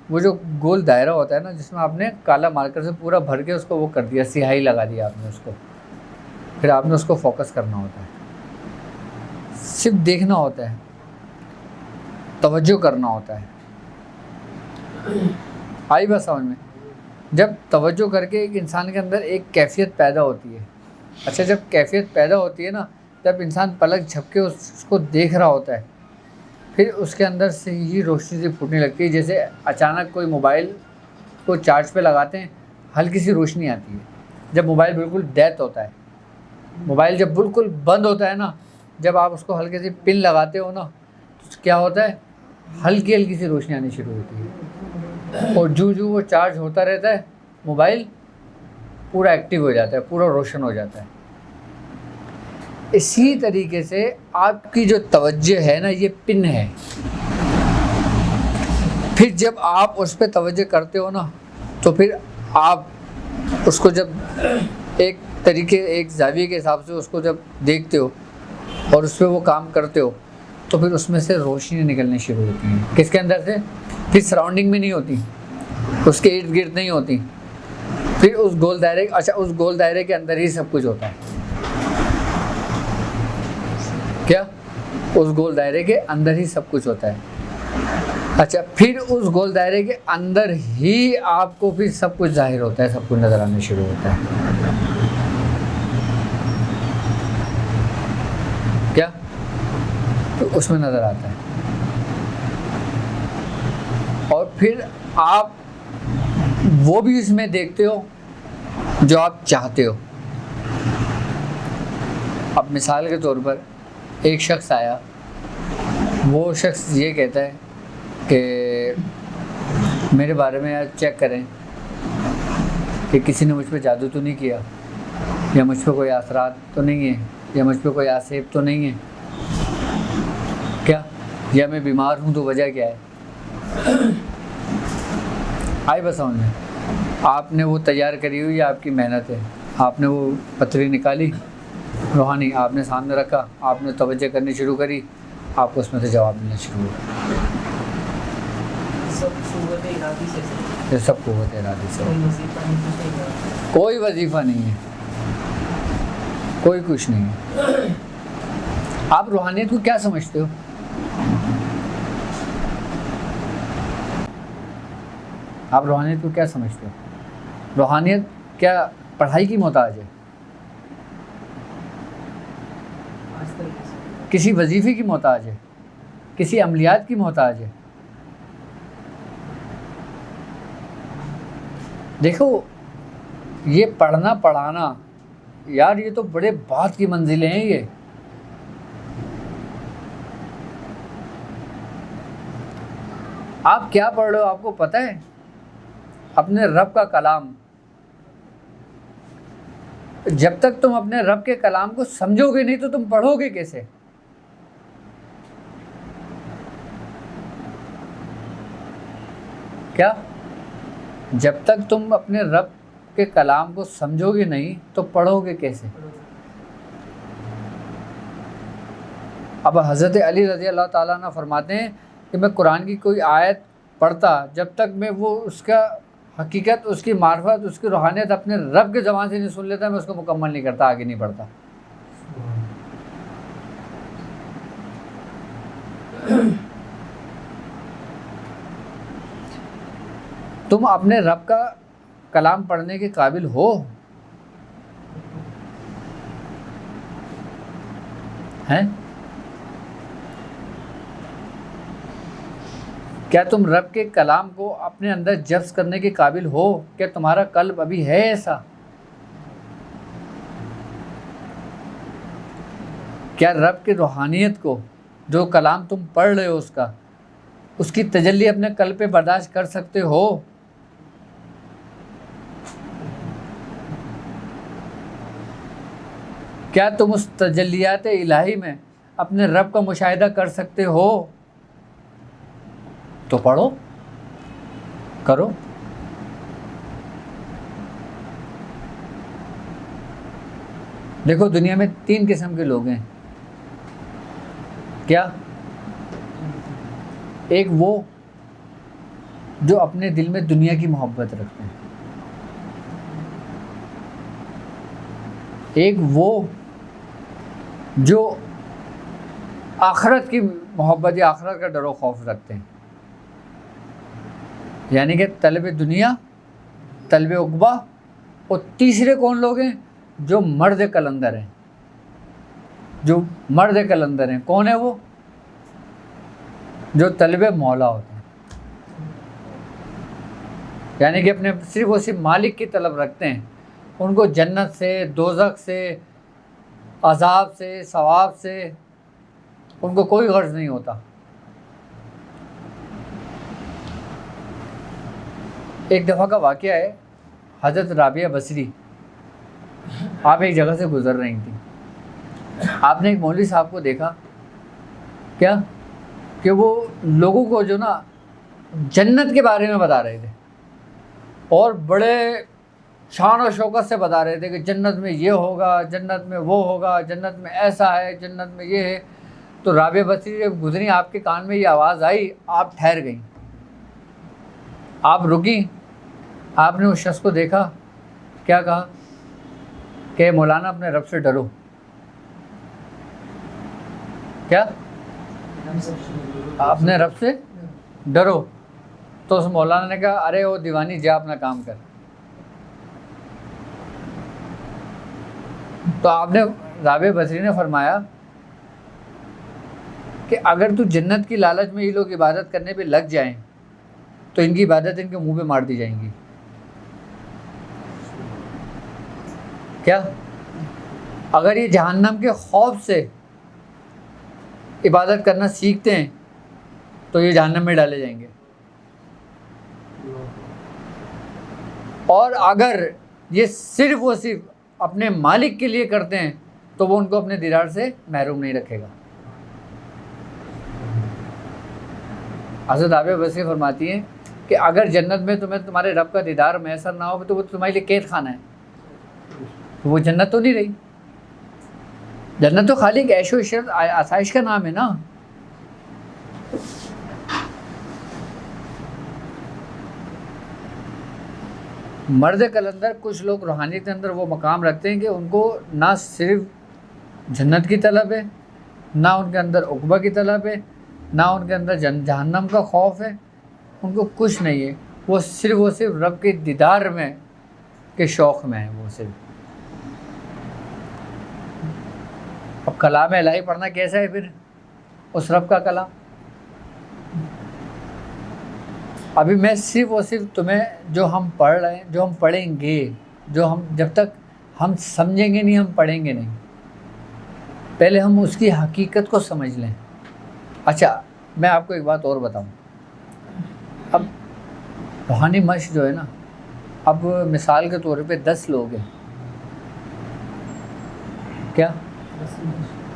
Speaker 2: وہ جو گول دائرہ ہوتا ہے نا, جس میں آپ نے کالا مارکر سے پورا بھر کے اس کو وہ کر دیا, سیاہی لگا دیا آپ نے اس کو, پھر آپ نے اس کو فوکس کرنا ہوتا ہے, صرف دیکھنا ہوتا ہے, توجہ کرنا ہوتا ہے. آئی بات سمجھ میں. جب توجہ کر کے ایک انسان کے اندر ایک کیفیت پیدا ہوتی ہے, اچھا جب کیفیت پیدا ہوتی ہے نا, جب انسان پلک جھپکے اس کو دیکھ رہا ہوتا ہے, پھر اس کے اندر سے ہی روشنی سی پھوٹنے لگتی ہے. جیسے اچانک کوئی موبائل کو چارج پہ لگاتے ہیں, ہلکی سی روشنی آتی ہے. جب موبائل بالکل ڈیتھ ہوتا ہے, موبائل جب بالکل بند ہوتا ہے نا, جب آپ اس کو ہلکے سی پن لگاتے ہو نا, تو کیا ہوتا ہے, ہلکی ہلکی سی روشنی آنی شروع ہوتی ہے. اور جو وہ چارج ہوتا رہتا ہے, موبائل پورا ایکٹیو ہو جاتا ہے, پورا روشن ہو جاتا ہے. اسی طریقے سے آپ کی جو توجہ ہے نا, یہ پن ہے. پھر جب آپ اس پہ توجہ کرتے ہو نا, تو پھر آپ اس کو جب ایک زاویے کے حساب سے اس کو جب دیکھتے ہو اور اس پہ وہ کام کرتے ہو, تو پھر اس میں سے روشنی نکلنے شروع ہوتی ہیں. کس کے اندر سے؟ پھر سراؤنڈنگ میں نہیں ہوتی, اس کے ارد گرد نہیں ہوتی, پھر اس گول دائرے, اچھا اس گول دائرے کے اندر ہی سب کچھ ہوتا ہے. کیا؟ اس گول دائرے کے اندر ہی سب کچھ ہوتا ہے. اچھا پھر اس گول دائرے کے اندر ہی آپ کو پھر سب کچھ ظاہر ہوتا ہے, سب کچھ نظر آنا شروع ہوتا ہے. کیا؟ تو اس میں نظر آتا ہے. اور پھر آپ وہ بھی اس میں دیکھتے ہو جو آپ چاہتے ہو. اب مثال کے طور پر ایک شخص آیا, وہ شخص یہ کہتا ہے کہ میرے بارے میں آج چیک کریں کہ کسی نے مجھ پہ جادو تو نہیں کیا, یا مجھ پہ کوئی اثرات تو نہیں ہے, یا مجھ پہ کوئی آسیب تو نہیں ہے, کیا, یا میں بیمار ہوں تو وجہ کیا ہے. آئی بس سمجھ میں؟ آپ نے وہ تیار کری ہوئی, آپ کی محنت ہے, آپ نے وہ پتھری نکالی روحانی, آپ نے سامنے رکھا, آپ نے توجہ کرنی شروع کری, آپ کو اس میں سے جواب ملنا شروع ہوا. یہ سب قوت ارادی سے. کوئی وظیفہ نہیں ہے, کوئی کچھ نہیں ہے. آپ روحانیت کو کیا سمجھتے ہو؟ آپ روحانیت کو کیا سمجھتے ہو؟ روحانیت کیا پڑھائی کی محتاج ہے؟ کسی وظیفے کی محتاج ہے؟ کسی عملیات کی محتاج ہے؟ دیکھو یہ پڑھنا پڑھانا یار, یہ تو بڑے بات کی منزلیں ہیں. یہ آپ کیا پڑھ رہے ہو آپ کو پتہ ہے؟ اپنے رب کا کلام. جب تک تم اپنے رب کے کلام کو سمجھو گے نہیں تو تم پڑھو گے کیسے؟ کیا؟ جب تک تم اپنے رب کے کلام کو سمجھو گے نہیں تو پڑھو گے کیسے؟ اب حضرت علی رضی اللہ تعالیٰ عنہ فرماتے ہیں کہ میں قرآن کی کوئی آیت پڑھتا, جب تک میں وہ اس کا حقیقت, اس کی معرفت, اس کی روحانیت اپنے رب کے زبان سے نہیں سن لیتا, میں اس کو مکمل نہیں کرتا, آگے نہیں بڑھتا. تم اپنے رب کا کلام پڑھنے کے قابل ہو ہیں؟ کیا تم رب کے کلام کو اپنے اندر جذب کرنے کے قابل ہو؟ کیا تمہارا قلب ابھی ہے ایسا؟ کیا رب کی روحانیت کو, جو کلام تم پڑھ رہے ہو اس کی تجلی اپنے قلب پہ برداشت کر سکتے ہو؟ کیا تم اس تجلیات الہی میں اپنے رب کا مشاہدہ کر سکتے ہو؟ تو پڑھو, کرو. دیکھو دنیا میں 3 قسم کے لوگ ہیں. کیا؟ ایک وہ جو اپنے دل میں دنیا کی محبت رکھتے ہیں, ایک وہ جو آخرت کی محبت یا آخرت کا ڈر و خوف رکھتے ہیں, یعنی کہ طلب دنیا, طلب عقبہ. اور تیسرے کون لوگ ہیں؟ جو مرد کلندر ہیں. جو مرد کلندر ہیں کون ہے وہ؟ جو طلب مولا ہوتے ہیں, یعنی کہ اپنے صرف اور صرف مالک کی طلب رکھتے ہیں. ان کو جنت سے, دوزخ سے, عذاب سے, ثواب سے ان کو کوئی غرض نہیں ہوتا. ایک دفعہ کا واقعہ ہے, حضرت رابعہ بصری آپ ایک جگہ سے گزر رہی تھیں. آپ نے ایک مولوی صاحب کو دیکھا کیا کہ وہ لوگوں کو جو نا جنت کے بارے میں بتا رہے تھے, اور بڑے شان و شوکت سے بتا رہے تھے کہ جنت میں یہ ہوگا, جنت میں وہ ہوگا, جنت میں ایسا ہے, جنت میں یہ ہے. تو رابعہ بصری جب گزری آپ کے کان میں یہ آواز آئی، آپ ٹھہر گئیں، آپ رکیں، آپ نے اس شخص کو دیکھا، کیا کہا کہ مولانا اپنے رب سے ڈرو. کیا؟ اپنے رب سے ڈرو. تو اس مولانا نے کہا ارے وہ دیوانی جا اپنا کام کر. تو آپ نے رابعہ بصری نے فرمایا کہ اگر تو جنت کی لالچ میں یہ لوگ عبادت کرنے پہ لگ جائیں تو ان کی عبادت ان کے منہ پہ مار دی جائیں گی. کیا؟ اگر یہ جہنم کے خوف سے عبادت کرنا سیکھتے ہیں تو یہ جہنم میں ڈالے جائیں گے، اور اگر یہ صرف و صرف اپنے مالک کے لیے کرتے ہیں تو وہ ان کو اپنے دیدار سے محروم نہیں رکھے گا. حضرت رابعہ بصری فرماتی ہیں کہ اگر جنت میں تمہیں تمہارے رب کا دیدار میسر نہ ہو تو وہ تمہارے لیے قید خانہ ہے. وہ جنت تو نہیں رہی. جنت تو خالی ایک عیش و عشرت آسائش کا نام ہے نا. مرد کلندر کچھ لوگ روحانیت کے اندر وہ مقام رکھتے ہیں کہ ان کو نہ صرف جنت کی طلب ہے، نہ ان کے اندر عقبہ کی طلب ہے، نہ ان کے اندر جہنم کا خوف ہے، ان کو کچھ نہیں ہے. وہ صرف رب کے دیدار میں کے شوق میں ہے. وہ صرف اب کلام الہی پڑھنا کیسا ہے پھر اس رب کا کلام؟ ابھی میں صرف تمہیں جو ہم پڑھ رہے ہیں، جو ہم پڑھیں گے، جو ہم جب تک ہم سمجھیں گے نہیں ہم پڑھیں گے نہیں. پہلے ہم اس کی حقیقت کو سمجھ لیں. اچھا میں آپ کو ایک بات اور بتاؤں. اب روحانی مشق جو ہے نا، اب مثال کے طور پہ 10 لوگ ہیں. کیا؟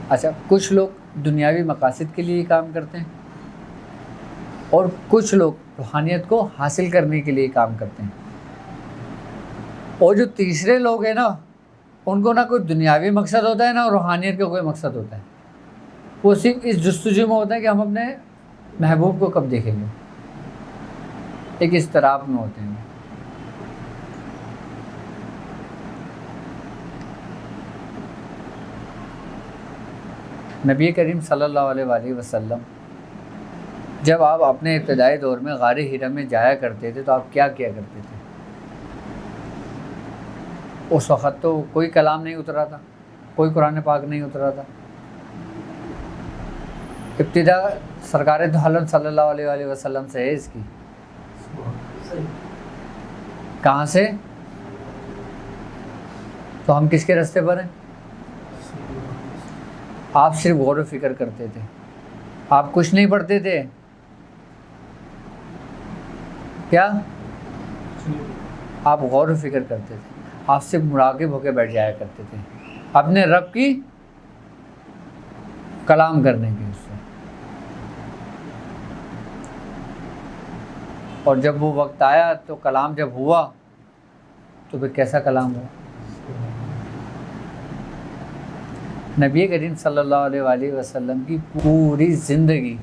Speaker 2: اچھا کچھ لوگ دنیاوی مقاصد کے لیے یہ کام کرتے ہیں اور کچھ لوگ روحانیت کو حاصل کرنے کے لیے کام کرتے ہیں. اور جو تیسرے لوگ ہیں نا، ان کو نہ کوئی دنیاوی مقصد ہوتا ہے نہ روحانیت کا کوئی مقصد ہوتا ہے. وہ صرف اس جستجو میں ہوتا ہے کہ ہم اپنے محبوب کو کب دیکھیں گے. ایک اضطراب میں ہوتے ہیں. نبی کریم صلی اللہ علیہ وآلہ وسلم جب آپ اپنے ابتدائی دور میں غار حرا میں جایا کرتے تھے تو آپ کیا کیا کرتے تھے؟ اس وقت تو کوئی کلام نہیں اترا تھا، کوئی قرآن پاک نہیں اترا تھا. ابتدا سرکار دو عالم صلی اللہ علیہ وآلہ وسلم سے ہے اس کی. کہاں سے؟ تو ہم کس کے راستے پر ہیں؟ آپ صرف غور و فکر کرتے تھے، آپ کچھ نہیں پڑھتے تھے. کیا؟ آپ غور و فکر کرتے تھے، آپ صرف مراقب ہو کے بیٹھ جایا کرتے تھے اپنے رب کی کلام کرنے کے اس سے. اور جب وہ وقت آیا تو کلام جب ہوا تو پھر کیسا کلام ہوا؟ نبی کریم صلی اللہ علیہ وآلہ وسلم کی پوری زندگی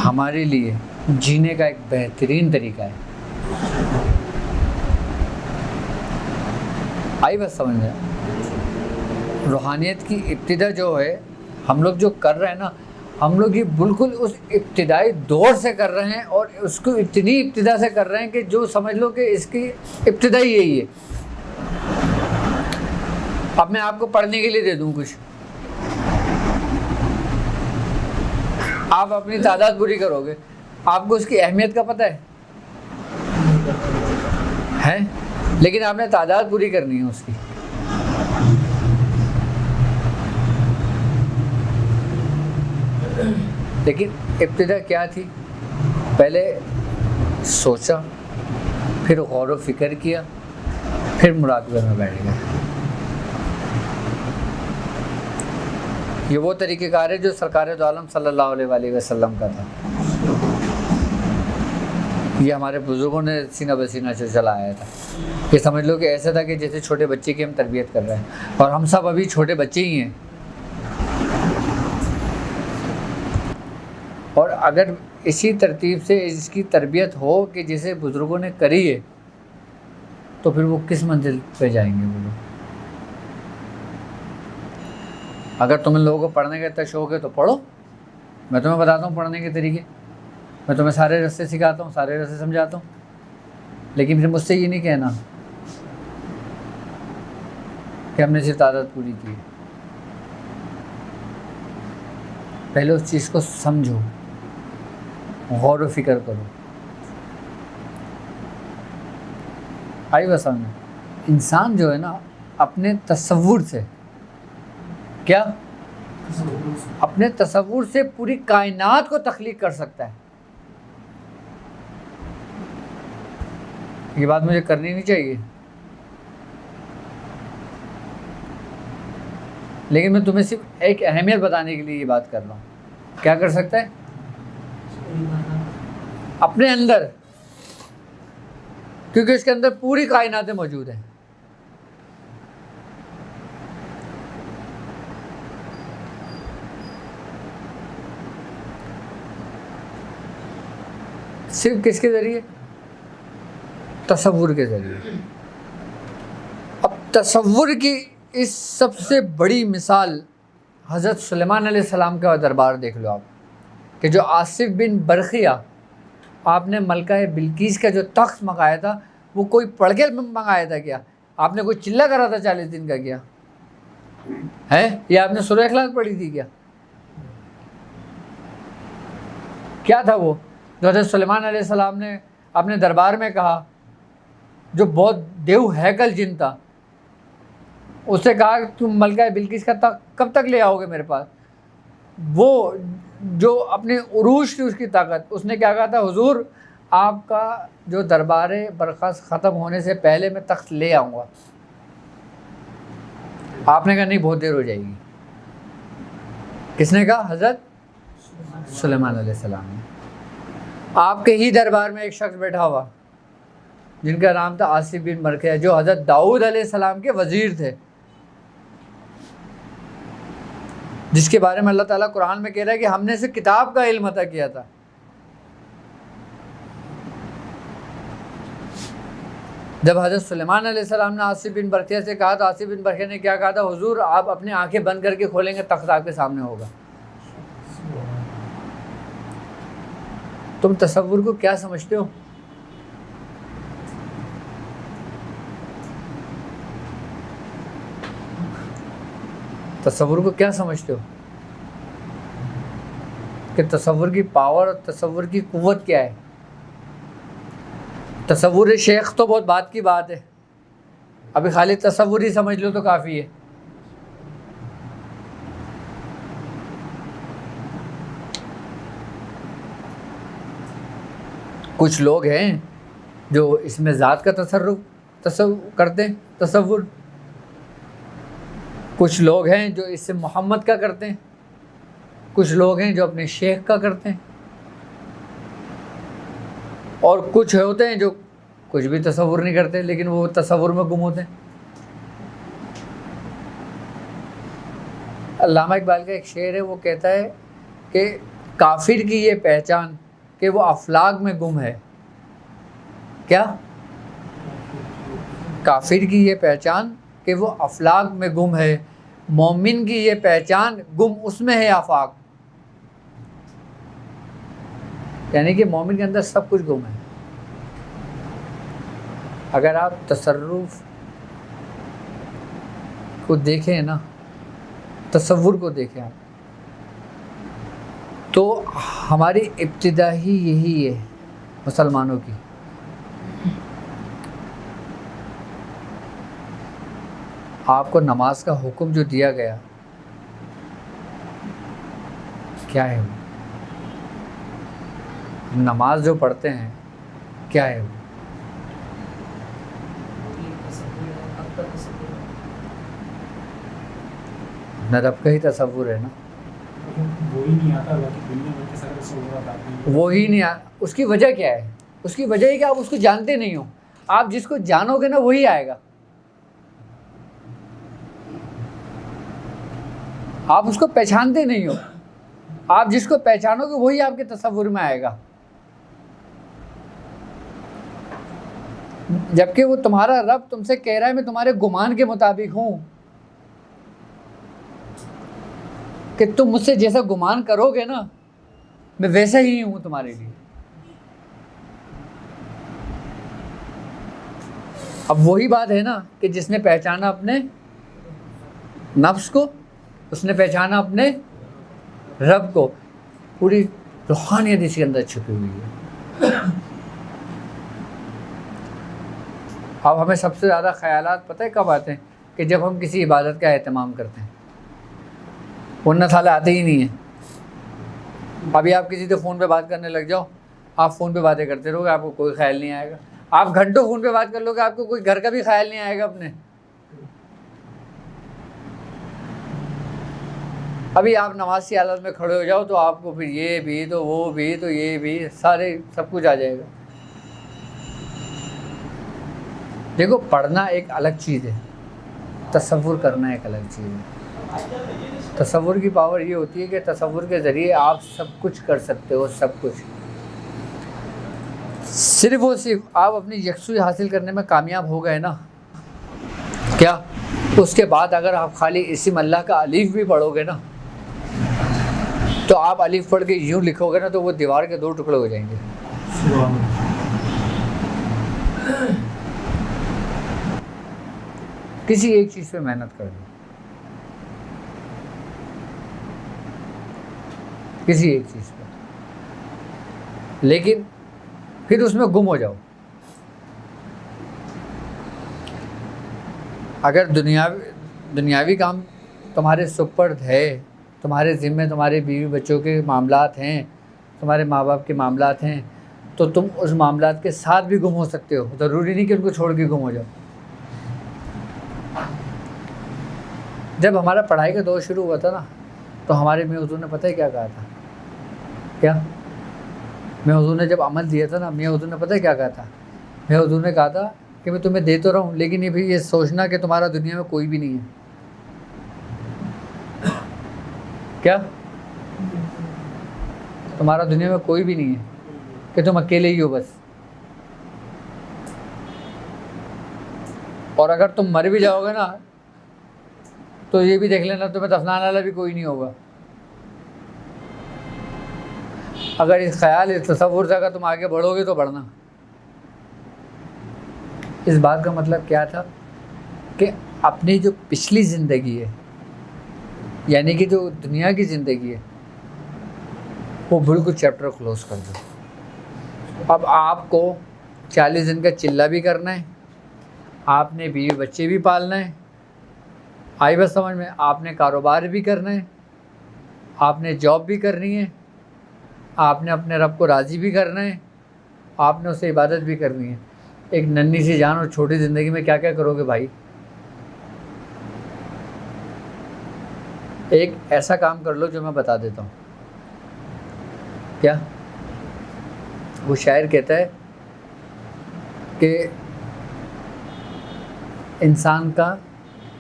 Speaker 2: ہمارے لیے جینے کا ایک بہترین طریقہ ہے. آئی بات سمجھ میں؟ روحانیت کی ابتدا جو ہے ہم لوگ جو کر رہے ہیں نا، ہم لوگ یہ بالکل اس ابتدائی دور سے کر رہے ہیں اور اس کو اتنی ابتدا سے کر رہے ہیں کہ جو سمجھ لو کہ اس کی ابتدا ہی یہی ہے. اب میں آپ کو پڑھنے کے لیے دے دوں کچھ، آپ اپنی تعداد پوری کرو گے، آپ کو اس کی اہمیت کا پتہ ہے؟ لیکن آپ نے تعداد پوری کرنی ہے اس کی. لیکن ابتدا کیا تھی؟ پہلے سوچا، پھر غور و فکر کیا، پھر مراقبے میں بیٹھ گئے. یہ وہ طریقہ کار ہے جو سرکار دو عالم صلی اللہ علیہ وآلہ وسلم کا تھا. یہ ہمارے بزرگوں نے سینہ بسینہ سے چلایا تھا. یہ سمجھ لو کہ ایسا تھا کہ جیسے چھوٹے بچے کی ہم تربیت کر رہے ہیں، اور ہم سب ابھی چھوٹے بچے ہی ہیں. اور اگر اسی ترتیب سے اس کی تربیت ہو کہ جسے بزرگوں نے کری ہے تو پھر وہ کس منزل پہ جائیں گے وہ لوگ. اگر تم لوگوں کو پڑھنے کا اتنا شوق ہے تو پڑھو، میں تمہیں بتاتا ہوں پڑھنے کے طریقے، میں تمہیں سارے رستے سکھاتا ہوں، سارے رستے سمجھاتا ہوں. لیکن پھر مجھ سے یہ نہیں کہنا کہ ہم نے صرف عادت پوری کی. پہلے اس چیز کو سمجھو، غور و فکر کرو. آئی بس سمجھ. انسان جو ہے نا اپنے تصور سے، کیا اپنے تصور سے پوری کائنات کو تخلیق کر سکتا ہے. یہ بات مجھے کرنی نہیں چاہیے، لیکن میں تمہیں صرف ایک اہمیت بتانے کے لیے یہ بات کر رہا ہوں. کیا کر سکتا ہے اپنے اندر؟ کیونکہ اس کے اندر پوری کائناتیں موجود ہیں. صرف کس کے ذریعے؟ تصور کے ذریعے. اب تصور کی اس سب سے بڑی مثال حضرت سلیمان علیہ السلام کا دربار دیکھ لو آپ، کہ جو آصف بن برخیہ، آپ نے ملکہ بلقیس کا جو تخت منگایا تھا وہ کوئی پڑھ کے منگایا تھا کیا؟ آپ نے کوئی چلہ کرا تھا 40 دن کا کیا ہے؟ یا آپ نے سورہ اخلاص پڑھی تھی کیا؟ کیا تھا وہ جو حضرت سلیمان علیہ السلام نے اپنے دربار میں کہا، جو بہت دیو ہیکل جن تھا، اس سے کہا کہ تم ملکہ بلقیس کا تخت کب تک لے آؤ گے میرے پاس؟ وہ جو اپنے عروج تھی اس کی طاقت، اس نے کیا کہا تھا، حضور آپ کا جو دربار برخاست ختم ہونے سے پہلے میں تخت لے آؤں گا. آپ نے کہا نہیں، بہت دیر ہو جائے گی. کس نے کہا؟ حضرت سلیمان علیہ السلام نے. آپ کے ہی دربار میں ایک شخص بیٹھا ہوا جن کا نام تھا آصف بن برخیہ، جو حضرت داؤد علیہ السلام کے وزیر تھے، جس کے بارے میں اللہ تعالیٰ قرآن میں کہہ رہا ہے کہ ہم نے اسے کتاب کا علم عطا کیا تھا. جب حضرت سلیمان علیہ السلام نے آصف بن برخیہ سے کہا تو آصف بن برخیہ نے کیا کہا تھا، حضور آپ اپنی آنکھیں بند کر کے کھولیں گے تخت آپ کے سامنے ہوگا. تم تصور کو کیا سمجھتے ہو؟ تصور کو کیا سمجھتے ہو کہ تصور کی پاور اور تصور کی قوت کیا ہے؟ تصور شیخ تو بہت بات کی بات ہے، ابھی خالی تصور ہی سمجھ لو تو کافی ہے. کچھ لوگ ہیں جو اس میں ذات کا تصور کرتے ہیں، تصور. کچھ لوگ ہیں جو اس سے محمد کا کرتے ہیں، کچھ لوگ ہیں جو اپنے شیخ کا کرتے ہیں، اور کچھ ہوتے ہیں جو کچھ بھی تصور نہیں کرتے لیکن وہ تصور میں گم ہوتے ہیں. علامہ اقبال کا ایک شعر ہے، وہ کہتا ہے کہ کافر کی یہ پہچان کہ وہ افلاک میں گم ہے. کیا؟ کافر کی یہ پہچان کہ وہ افلاک میں گم ہے، مومن کی یہ پہچان گم اس میں ہے آفاق. یعنی کہ مومن کے اندر سب کچھ گم ہے. اگر آپ تصرف کو دیکھیں نا، تصور کو دیکھیں آپ، تو ہماری ابتدا ہی یہی ہے مسلمانوں کی. آپ کو نماز کا حکم جو دیا گیا کیا ہے وہ؟ نماز جو پڑھتے ہیں کیا ہے وہ؟ اپنا رب کا ہی تصور ہے نا. وہی نہیں آتا. اس کی وجہ کیا ہے؟ اس کی وجہ ہے کہ آپ اس کو جانتے نہیں ہو. آپ جس کو جانو گے نا وہی آئے گا. آپ اس کو پہچانتے نہیں ہو. آپ جس کو پہچانو گے وہی آپ کے تصور میں آئے گا، جبکہ وہ تمہارا رب تم سے کہہ رہا ہے میں تمہارے گمان کے مطابق ہوں، کہ تم مجھ سے جیسا گمان کرو گے نا میں ویسا ہی ہوں تمہارے لیے۔ اب وہی بات ہے نا کہ جس نے پہچانا اپنے نفس کو، اس نے پہچانا اپنے رب کو، پوری روحانیت اس کے اندر چھپی ہوئی ہے۔ اب ہمیں سب سے زیادہ خیالات پتہ ہے کب آتے ہیں؟ کہ جب ہم کسی عبادت کا اہتمام کرتے ہیں، ورنہ سالے آتے ہی نہیں ہیں۔ ابھی آپ کسی سے فون پہ بات کرنے لگ جاؤ، آپ فون پہ باتیں کرتے رہو گے، آپ کو کوئی خیال نہیں آئے گا۔ آپ گھنٹوں فون پہ بات کر لو گے، آپ کو کوئی گھر کا بھی خیال نہیں آئے گا اپنے۔ ابھی آپ نماز کی حالت میں کھڑے ہو جاؤ تو آپ کو پھر یہ بھی تو وہ بھی تو یہ بھی سارے سب کچھ آ جائے گا۔ دیکھو پڑھنا ایک الگ چیز ہے، تصور کرنا ایک الگ چیز ہے۔ تصور کی پاور یہ ہوتی ہے کہ تصور کے ذریعے آپ سب کچھ کر سکتے ہو، سب کچھ۔ صرف اور صرف آپ اپنی یکسوئی حاصل کرنے میں کامیاب ہو گئے نا، کیا اس کے بعد اگر آپ خالی اسم اللہ کا الف بھی پڑھو گے نا، تو آپ الف پڑھ کے یوں لکھو گے نا تو وہ دیوار کے 2 ٹکڑے ہو جائیں گے۔ کسی ایک چیز پہ محنت کر لو، کسی ایک چیز پہ، لیکن پھر اس میں گم ہو جاؤ۔ اگر دنیاوی کام تمہارے سپرد ہے، تمہارے ذمے تمہارے بیوی بچوں کے معاملات ہیں، تمہارے ماں باپ کے معاملات ہیں، تو تم اس معاملات کے ساتھ بھی گم ہو سکتے ہو، ضروری نہیں کہ ان کو چھوڑ کے گم ہو جاؤ۔ جب ہمارا پڑھائی کا دور شروع ہوا تھا نا، تو ہمارے میاں حضور نے پتہ ہے کیا کہا تھا؟ کیا میاں حضور نے جب عمل دیا تھا نا، میاں حضور نے پتہ ہے کیا کہا تھا؟ میاں حضور نے کہا تھا کہ میں تمہیں دے تو رہا ہوں، لیکن یہ سوچنا کہ تمہارا دنیا میں کوئی بھی نہیں ہے۔ کیا تمہارا دنیا میں کوئی بھی نہیں ہے، کہ تم اکیلے ہی ہو بس، اور اگر تم مر بھی جاؤ گے نا تو یہ بھی دیکھ لینا تمہیں دفنانے والا بھی کوئی نہیں ہوگا۔ اگر اس خیال اس تصور سے اگر تم آگے بڑھو گے تو بڑھنا۔ اس بات کا مطلب کیا تھا کہ اپنی جو پچھلی زندگی ہے، یعنی کہ جو دنیا کی زندگی ہے، وہ بالکل چیپٹر کلوز کر دو۔ اب آپ کو 40 دن کا چلہ بھی کرنا ہے، آپ نے بیوی بچے بھی پالنا ہے، آئی بس سمجھ میں، آپ نے کاروبار بھی کرنا ہے، آپ نے جاب بھی کرنی ہے، آپ نے اپنے رب کو راضی بھی کرنا ہے، آپ نے اسے عبادت بھی کرنی ہے۔ ایک ننھی سی جان اور چھوٹی زندگی میں کیا کیا کرو گے بھائی؟ ایک ایسا کام کر لو جو میں بتا دیتا ہوں۔ کیا وہ شاعر کہتا ہے کہ انسان کا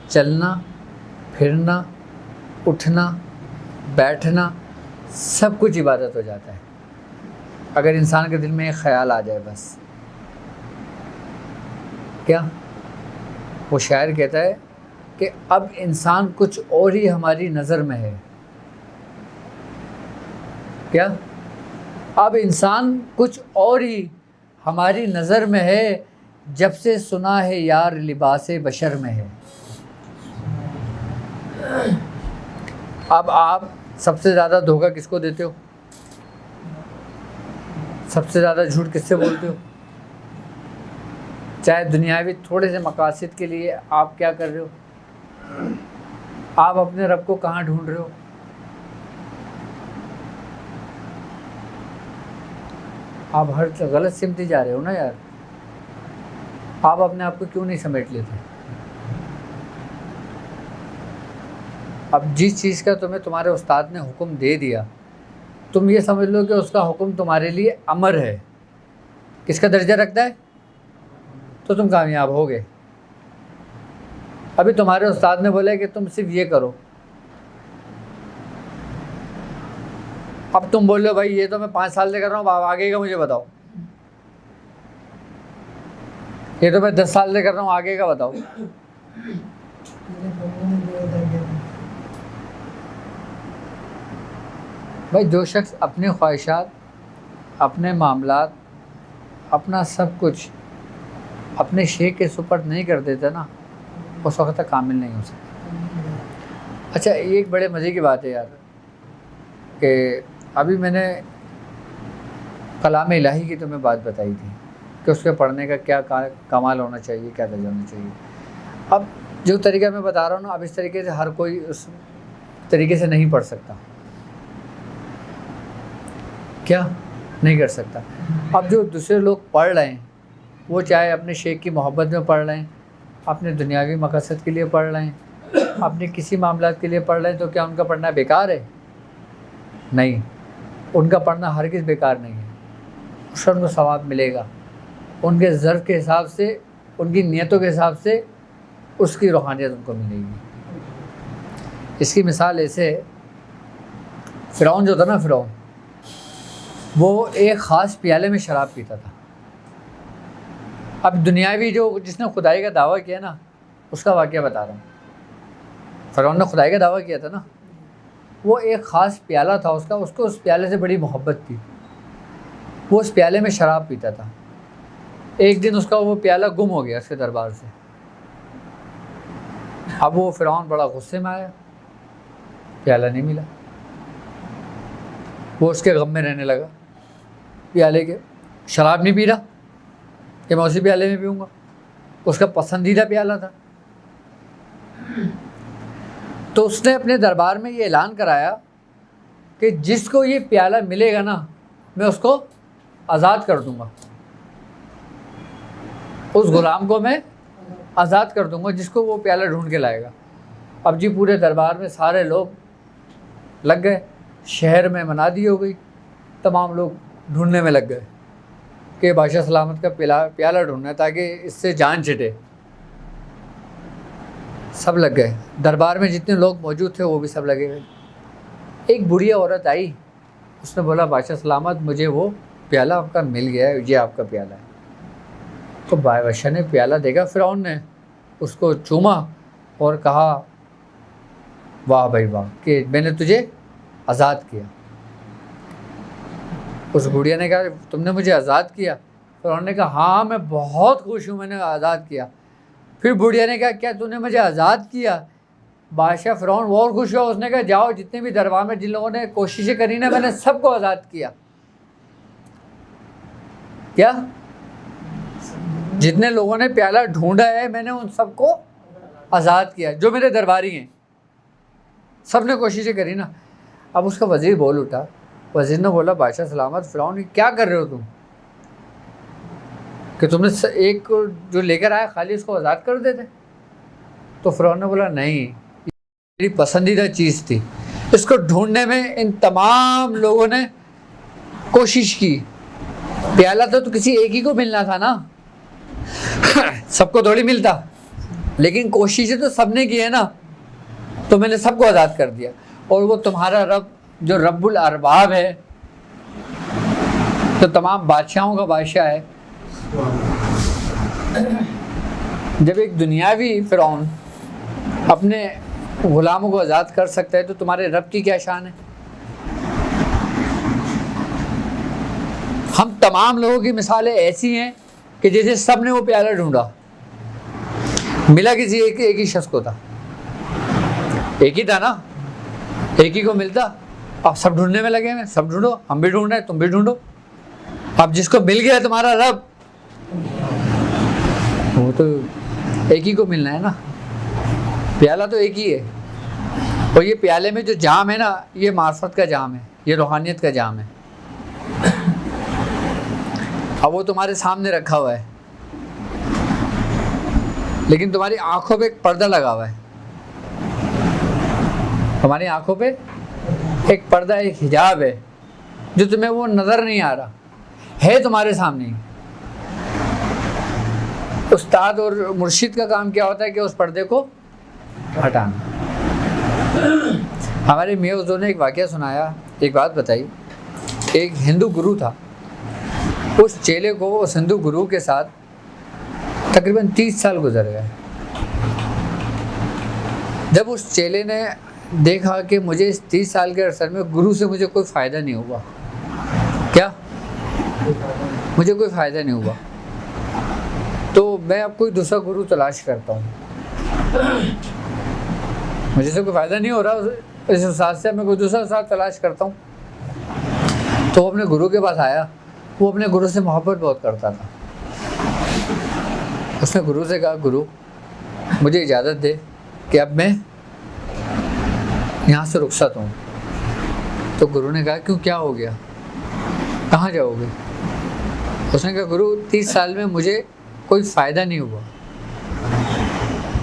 Speaker 2: چلنا پھرنا اٹھنا بیٹھنا سب کچھ عبادت ہو جاتا ہے اگر انسان کے دل میں ایک خیال آ جائے بس۔ کیا وہ شاعر کہتا ہے کہ اب انسان کچھ اور ہی ہماری نظر میں ہے۔ کیا اب انسان کچھ اور ہی ہماری نظر میں ہے، جب سے سنا ہے یار لباس بشر میں ہے۔ اب آپ سب سے زیادہ دھوکہ کس کو دیتے ہو؟ سب سے زیادہ جھوٹ کس سے بولتے ہو؟ چاہے دنیاوی تھوڑے سے مقاصد کے لیے آپ کیا کر رہے ہو؟ آپ اپنے رب کو کہاں ڈھونڈ رہے ہو؟ آپ ہر غلط سمت ہی جا رہے ہو نا یار۔ آپ اپنے آپ کو کیوں نہیں سمیٹ لیتے؟ اب جس چیز کا تمہارے استاد نے حکم دے دیا، تم یہ سمجھ لو کہ اس کا حکم تمہارے لیے امر ہے، کس کا درجہ رکھتا ہے، تو تم کامیاب ہو گئے۔ ابھی تمہارے استاد نے بولا کہ تم صرف یہ کرو، اب تم بول رہے ہو بھائی یہ تو میں 5 سال سے کر رہا ہوں، اب آگے کا مجھے بتاؤ. یہ تو میں 10 سال سے کر رہا ہوں، آگے کا بتاؤ. بھائی جو شخص اپنی خواہشات، اپنے معاملات، اپنا سب کچھ اپنے شیخ کے سپرد نہیں کر دیتا نا، اس وقت تک کامل نہیں ہو سکتا. اچھا یہ ایک بڑے مزے کی بات ہے یار، کہ ابھی میں نے کلام الہی کی تمہیں بات بتائی تھی کہ اس کے پڑھنے کا کیا کمال ہونا چاہیے، کیا درجہ ہونا چاہیے. اب جو طریقہ میں بتا رہا ہوں نا، اب اس طریقے سے ہر کوئی اس طریقے سے نہیں پڑھ سکتا. کیا نہیں کر سکتا. اب جو دوسرے لوگ پڑھ رہے ہیں، وہ چاہے اپنے شیخ کی محبت میں پڑھ رہے ہیں، اپنے دنیاوی مقاصد کے لیے پڑھ رہے ہیں، اپنے کسی معاملات کے لیے پڑھ رہے ہیں، تو کیا ان کا پڑھنا بیکار ہے؟ نہیں، ان کا پڑھنا ہرگز بیکار نہیں ہے. اس کو ثواب ملے گا ان کے ظرف کے حساب سے، ان کی نیتوں کے حساب سے اس کی روحانیت ان کو ملے گی. اس کی مثال ایسے ہے، فرعون جو تھا نا، فرعون وہ ایک خاص پیالے میں شراب پیتا تھا. اب دنیاوی جس نے خدائی کا دعویٰ کیا نا، اس کا واقعہ بتا رہا ہوں. فرعون نے خدائی کا دعویٰ کیا تھا نا، وہ ایک خاص پیالہ تھا اس کا، اس کو اس پیالے سے بڑی محبت تھی. وہ اس پیالے میں شراب پیتا تھا. ایک دن اس کا وہ پیالہ گم ہو گیا اس کے دربار سے. اب وہ فرعون بڑا غصے میں آیا، پیالہ نہیں ملا. وہ اس کے غم میں رہنے لگا، پیالے کے شراب نہیں پی رہا کہ میں اسی پیالے میں پیوں گا. اس کا پسندیدہ پیالہ تھا. تو اس نے اپنے دربار میں یہ اعلان کرایا کہ جس کو یہ پیالہ ملے گا نا، میں اس کو آزاد کر دوں گا. اس غلام کو میں آزاد کر دوں گا جس کو وہ پیالہ ڈھونڈ کے لائے گا. اب جی پورے دربار میں سارے لوگ لگ گئے، شہر میں منادی ہو گئی، تمام لوگ ڈھونڈنے میں لگ گئے کہ بادشاہ سلامت کا پیالہ ڈھونڈنا ہے تاکہ اس سے جان چھٹے. سب لگ گئے، دربار میں جتنے لوگ موجود تھے وہ بھی سب لگے گئے. ایک بڑھیا عورت آئی، اس نے بولا بادشاہ سلامت مجھے وہ پیالہ آپ کا مل گیا ہے، یہ آپ کا پیالہ ہے. تو بادشاہ نے پیالہ دیکھا، فرعون نے اس کو چوما اور کہا واہ بھائی واہ کہ میں نے تجھے آزاد کیا. اس بڑھیا نے کہا تم نے مجھے آزاد کیا؟ فرعون نے کہا ہاں میں بہت خوش ہوں، میں نے آزاد کیا. پھر بڑھیا نے کہا کیا تم نے مجھے آزاد کیا؟ بادشاہ فرعون اور خوش ہوا. اس نے کہا جاؤ جتنے بھی دربار میں جن لوگوں نے کوششیں کری نا، میں نے سب کو آزاد کیا. کیا جتنے لوگوں نے پیالہ ڈھونڈا ہے میں نے ان سب کو آزاد کیا، جو میرے درباری ہیں. سب نے کوششیں کری نا. اب اس کا وزیر بول اٹھا. وزیر نے بولا بادشاہ سلامت فرعون کیا کر رہے ہو تم، کہ تم نے ایک جو لے کر آیا خالی اس کو آزاد کر دیتے؟ تو فرعون نے بولا نہیں، میری پسندیدہ چیز تھی، اس کو ڈھونڈنے میں ان تمام لوگوں نے کوشش کی. پیالہ تو کسی ایک ہی کو ملنا تھا نا، سب کو تھوڑی ملتا، لیکن کوششیں تو سب نے کی ہے نا، تو میں نے سب کو آزاد کر دیا. اور وہ تمہارا رب جو رب الارباب ہے، تو تمام بادشاہوں کا بادشاہ ہے. جب ایک دنیاوی فرعون اپنے غلاموں کو آزاد کر سکتا ہے تو تمہارے رب کی کیا شان ہے؟ ہم تمام لوگوں کی مثالیں ایسی ہیں کہ جیسے سب نے وہ پیالہ ڈھونڈا، ملا کسی ایک ہی شخص کو تھا، ایک ہی تھا نا، ایک ہی کو ملتا. اب سب ڈھونڈنے میں لگے ہیں، سب ڈھونڈو، ہم بھی ڈھونڈ رہے ہیں، تم بھی ڈھونڈو. اب جس کو مل گیا تمہارا رب، وہ تو ایک ہی کو ملنا ہے نا. پیالہ تو ایک ہی ہے، اور یہ پیالے میں جو جام ہے نا، یہ معرفت کا جام ہے، یہ روحانیت کا جام ہے. اب وہ تمہارے سامنے رکھا ہوا ہے، لیکن تمہاری آنکھوں پہ ایک پردہ لگا ہوا ہے. تمہاری آنکھوں پہ ایک پردہ، ایک حجاب ہے جو تمہیں وہ نظر نہیں آ رہا، ہے تمہارے سامنے. استاد اور مرشد کا کام کیا ہوتا ہے کہ اس پردے کو ہٹانا. ہمارے میاں حضور نے ایک واقعہ سنایا، ایک بات بتائی ایک ہندو گرو تھا، اس چیلے کو اس ہندو گرو کے ساتھ تقریباً 30 سال گزر گئے۔ جب اس چیلے نے دیکھا کہ مجھے اس 30 سال کے عرصے میں گرو سے مجھے کوئی فائدہ نہیں ہوا، کیا مجھے کوئی فائدہ نہیں ہوا، تو میں اب کوئی دوسرا گرو تلاش کرتا ہوں، مجھے سے کوئی فائدہ نہیں ہو رہا اس استاد سے، میں کوئی دوسرا استاد تلاش کرتا ہوں۔ تو وہ اپنے گرو کے پاس آیا، وہ اپنے گرو سے محبت بہت کرتا تھا۔ اس نے گرو سے کہا گرو مجھے اجازت دے کہ اب میں یہاں سے رخصت ہوں۔ تو گرو نے کہا کیوں، کیا ہو گیا، کہاں جاؤ گے؟ اس نے کہا گرو 30 سال میں مجھے کوئی فائدہ نہیں ہوا۔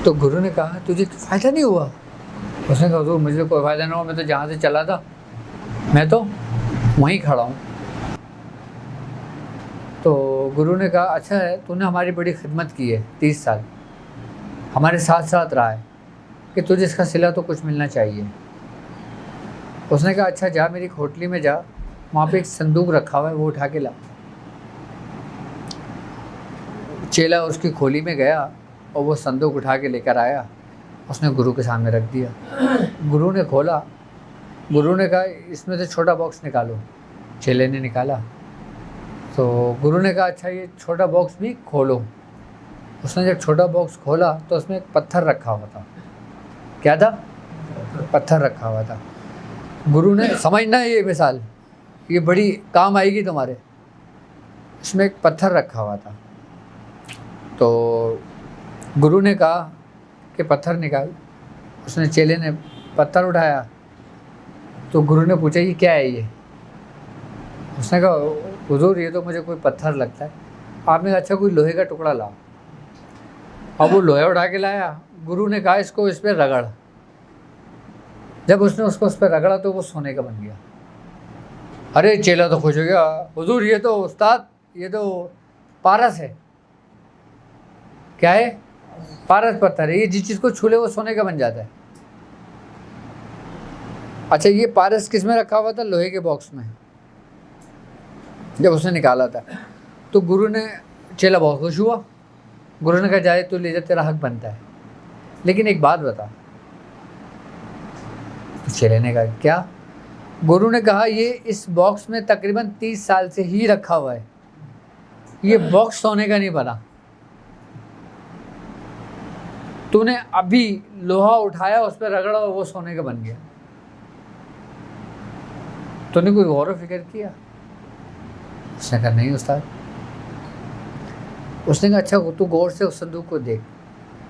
Speaker 2: تو گرو نے کہا تجھے فائدہ نہیں ہوا؟ اس نے کہا حضور مجھے کوئی فائدہ نہیں ہوا، میں تو جہاں سے چلا تھا میں تو وہیں کھڑا ہوں۔ تو گرو نے کہا اچھا ہے، تو نے ہماری بڑی خدمت کی ہے، 30 سال ہمارے ساتھ ساتھ رہا ہے، کہ تجھے اس کا صلہ تو کچھ ملنا چاہیے۔ اس نے کہا اچھا جا میری کھوٹلی میں جا، وہاں پہ ایک صندوق رکھا ہوا ہے، وہ اٹھا کے لا۔ چیلا اس کی کھولی میں گیا اور وہ صندوق اٹھا کے لے کر آیا، اس نے گرو کے سامنے رکھ دیا۔ گرو نے کھولا، گرو نے کہا اس میں سے چھوٹا باکس نکالو۔ چیلے نے نکالا، تو گرو نے کہا اچھا یہ چھوٹا باکس بھی کھولو۔ اس نے جب چھوٹا باکس کھولا تو اس میں ایک پتھر رکھا ہوا تھا۔ کیا تھا؟ پتھر رکھا ہوا تھا۔ گرو نے سمجھنا یہ مثال یہ بڑی کام آئے گی تمہارے، اس میں ایک پتھر رکھا ہوا تھا۔ تو گرو نے کہا کہ پتھر نکال۔ اس نے چیلے نے پتھر اٹھایا، تو گرو نے پوچھا یہ کیا ہے یہ؟ اس نے کہا حضور یہ تو مجھے کوئی پتھر لگتا ہے۔ آپ نے کہا اچھا کوئی لوہے کا ٹکڑا لاؤ۔ اب وہ لوہے اٹھا کے لایا، گرو نے کہا اس کو اس پہ رگڑ۔ جب اس نے اس کو اس پہ رگڑا تو وہ سونے کا بن گیا۔ ارے چیلا تو خوش ہو گیا، حضور یہ تو استاد یہ تو پارس ہے۔ کیا ہے؟ پارس پتھر ہے، یہ جس چیز کو چھولے وہ سونے کا بن جاتا ہے۔ اچھا یہ پارس کس میں رکھا ہوا تھا؟ لوہے کے باکس میں۔ جب اس نے نکالا تھا تو گرو نے، چیلا بہت خوش ہوا۔ گرو نے کہا جائے تو لے جا، تیرا حق بنتا ہے، لیکن ایک بات بتا۔ تو چیلے نے کہا کیا؟ گرو نے کہا یہ اس باکس میں تقریباً 30 سال سے ہی رکھا ہوا ہے، یہ باکس سونے کا نہیں بنا، تو نے ابھی لوہا اٹھایا اس پہ رگڑا اور وہ سونے کا بن گیا، تو نے کوئی غور و فکر کیا؟ اس نے کہا نہیں استاد۔ اس نے کہا اچھا تو غور سے اس صندوق کو دیکھ۔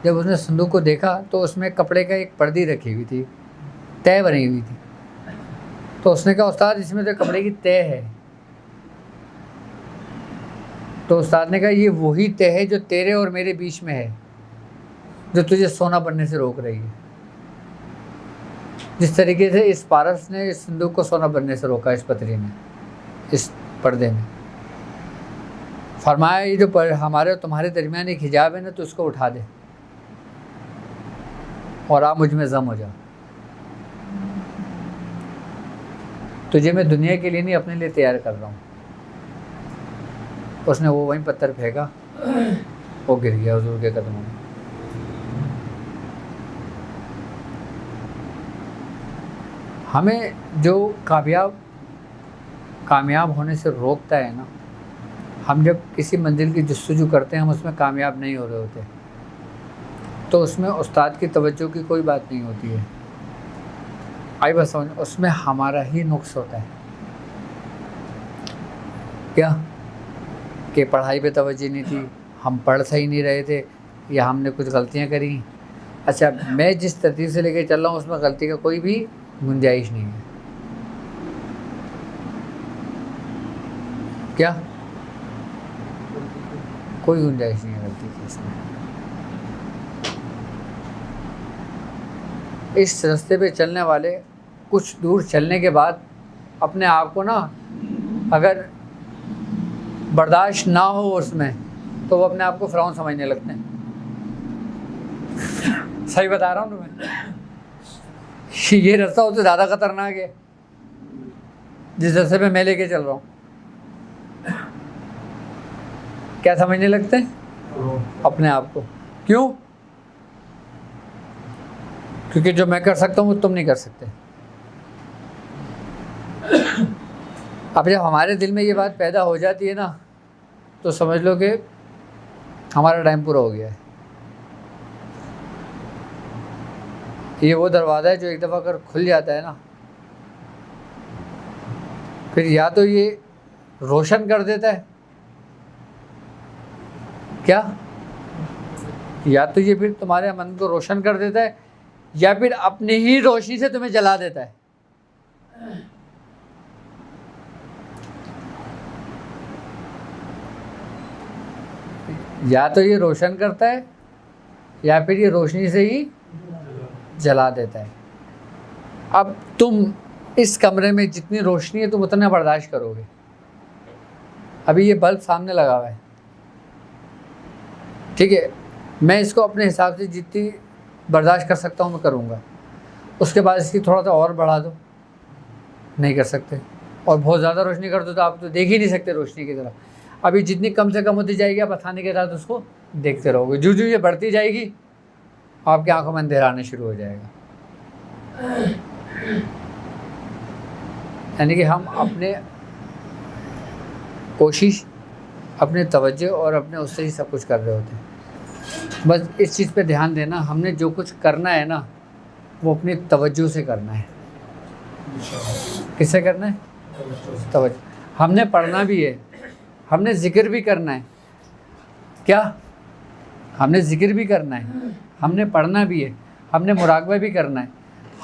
Speaker 2: جب اس نے صندوق کو دیکھا تو اس میں کپڑے کا ایک پردی رکھی ہوئی تھی، تہ بنی ہوئی تھی۔ تو اس نے کہا استاد اس میں تو کپڑے کی تہ ہے۔ تو استاد نے کہا یہ وہی تہ ہے جو تیرے اور میرے بیچ میں ہے، جو تجھے سونا بننے سے روک رہی ہے۔ جس طریقے سے اس پارس نے اس صندوق کو سونا بننے سے روکا، اس پتری نے، اس پردے نے۔ فرمایا یہ جو ہمارے اور تمہارے درمیان ایک حجاب ہے نا، تو اس کو اٹھا دے اور آپ مجھ میں ضم ہو جا۔ تجھے میں دنیا کے لیے نہیں اپنے لیے تیار کر رہا ہوں۔ اس نے وہ وہیں پتھر پھینکا، وہ گر گیا حضور کے قدموں میں۔ ہمیں جو کامیاب ہونے سے روکتا ہے نا، ہم جب کسی منزل کی جستجو کرتے ہیں، ہم اس میں کامیاب نہیں ہو رہے ہوتے، تو اس میں استاد کی توجہ کی کوئی بات نہیں ہوتی ہے۔ آئی بس سمجھ، اس میں ہمارا ہی نقص ہوتا ہے۔ کیا کہ پڑھائی پہ توجہ نہیں تھی، ہم پڑھ صحیح نہیں رہے تھے، یا ہم نے کچھ غلطیاں کری۔ اچھا میں جس ترتیب سے لے کے چل رہا ہوں اس میں غلطی کا کوئی بھی گنجائش نہیں ہے۔ کیا کوئی گنجائش نہیں ہے غلطی کی اس میں۔ اس راستے پہ چلنے والے کچھ دور چلنے کے بعد اپنے آپ کو نا اگر برداشت نہ ہو اس میں، تو وہ اپنے آپ کو فرعون سمجھنے لگتے ہیں۔ صحیح بتا رہا ہوں تمہیں، یہ راستہ اس سے زیادہ خطرناک ہے۔ جس رستے پہ میں لے کے چل رہا ہوں. کیا سمجھنے لگتے ہیں اپنے آپ کو. کیوں؟ کیونکہ جو میں کر سکتا ہوں وہ تم نہیں کر سکتے. اب جب ہمارے دل میں یہ بات پیدا ہو جاتی ہے نا تو سمجھ لو کہ ہمارا ٹائم پورا ہو گیا ہے. یہ وہ دروازہ ہے جو ایک دفعہ اگر کھل جاتا ہے نا پھر یا تو یہ روشن کر دیتا ہے، کیا؟ یا تو یہ پھر تمہارے من کو روشن کر دیتا ہے یا پھر اپنی ہی روشنی سے تمہیں جلا دیتا ہے. یا تو یہ روشن کرتا ہے یا پھر یہ روشنی سے ہی جلا دیتا ہے. اب تم اس کمرے میں جتنی روشنی ہے تم اتنا برداشت کرو گے. ابھی یہ بلب سامنے لگا ہوا ہے، ٹھیک ہے، میں اس کو اپنے حساب سے جتنی برداشت کر سکتا ہوں میں کروں گا. اس کے بعد اس کی تھوڑا سا اور بڑھا دو، نہیں کر سکتے. اور بہت زیادہ روشنی کر دو تو آپ تو دیکھ ہی نہیں سکتے روشنی کی طرف. ابھی جتنی کم سے کم ہوتی جائے گی آپ آسانی کے ساتھ اس کو دیکھتے رہو گے. جو جو یہ بڑھتی جائے گی آپ کی آنکھوں میں اندھیرا آنا شروع ہو جائے گا. یعنی کہ ہم اپنے کوشش، اپنے توجہ اور اپنے اس سے ہی سب کچھ کر رہے ہوتے ہیں. بس اس چیز پہ دھیان دینا، ہم نے جو کچھ کرنا ہے نا وہ اپنی توجہ سے کرنا ہے. کس سے کرنا ہے؟ توجہ. ہم نے پڑھنا بھی ہے، ہم نے ذکر بھی کرنا ہے. کیا؟ ہم نے ذکر بھی کرنا ہے، ہم نے پڑھنا بھی ہے، ہم نے مراقبہ بھی کرنا ہے،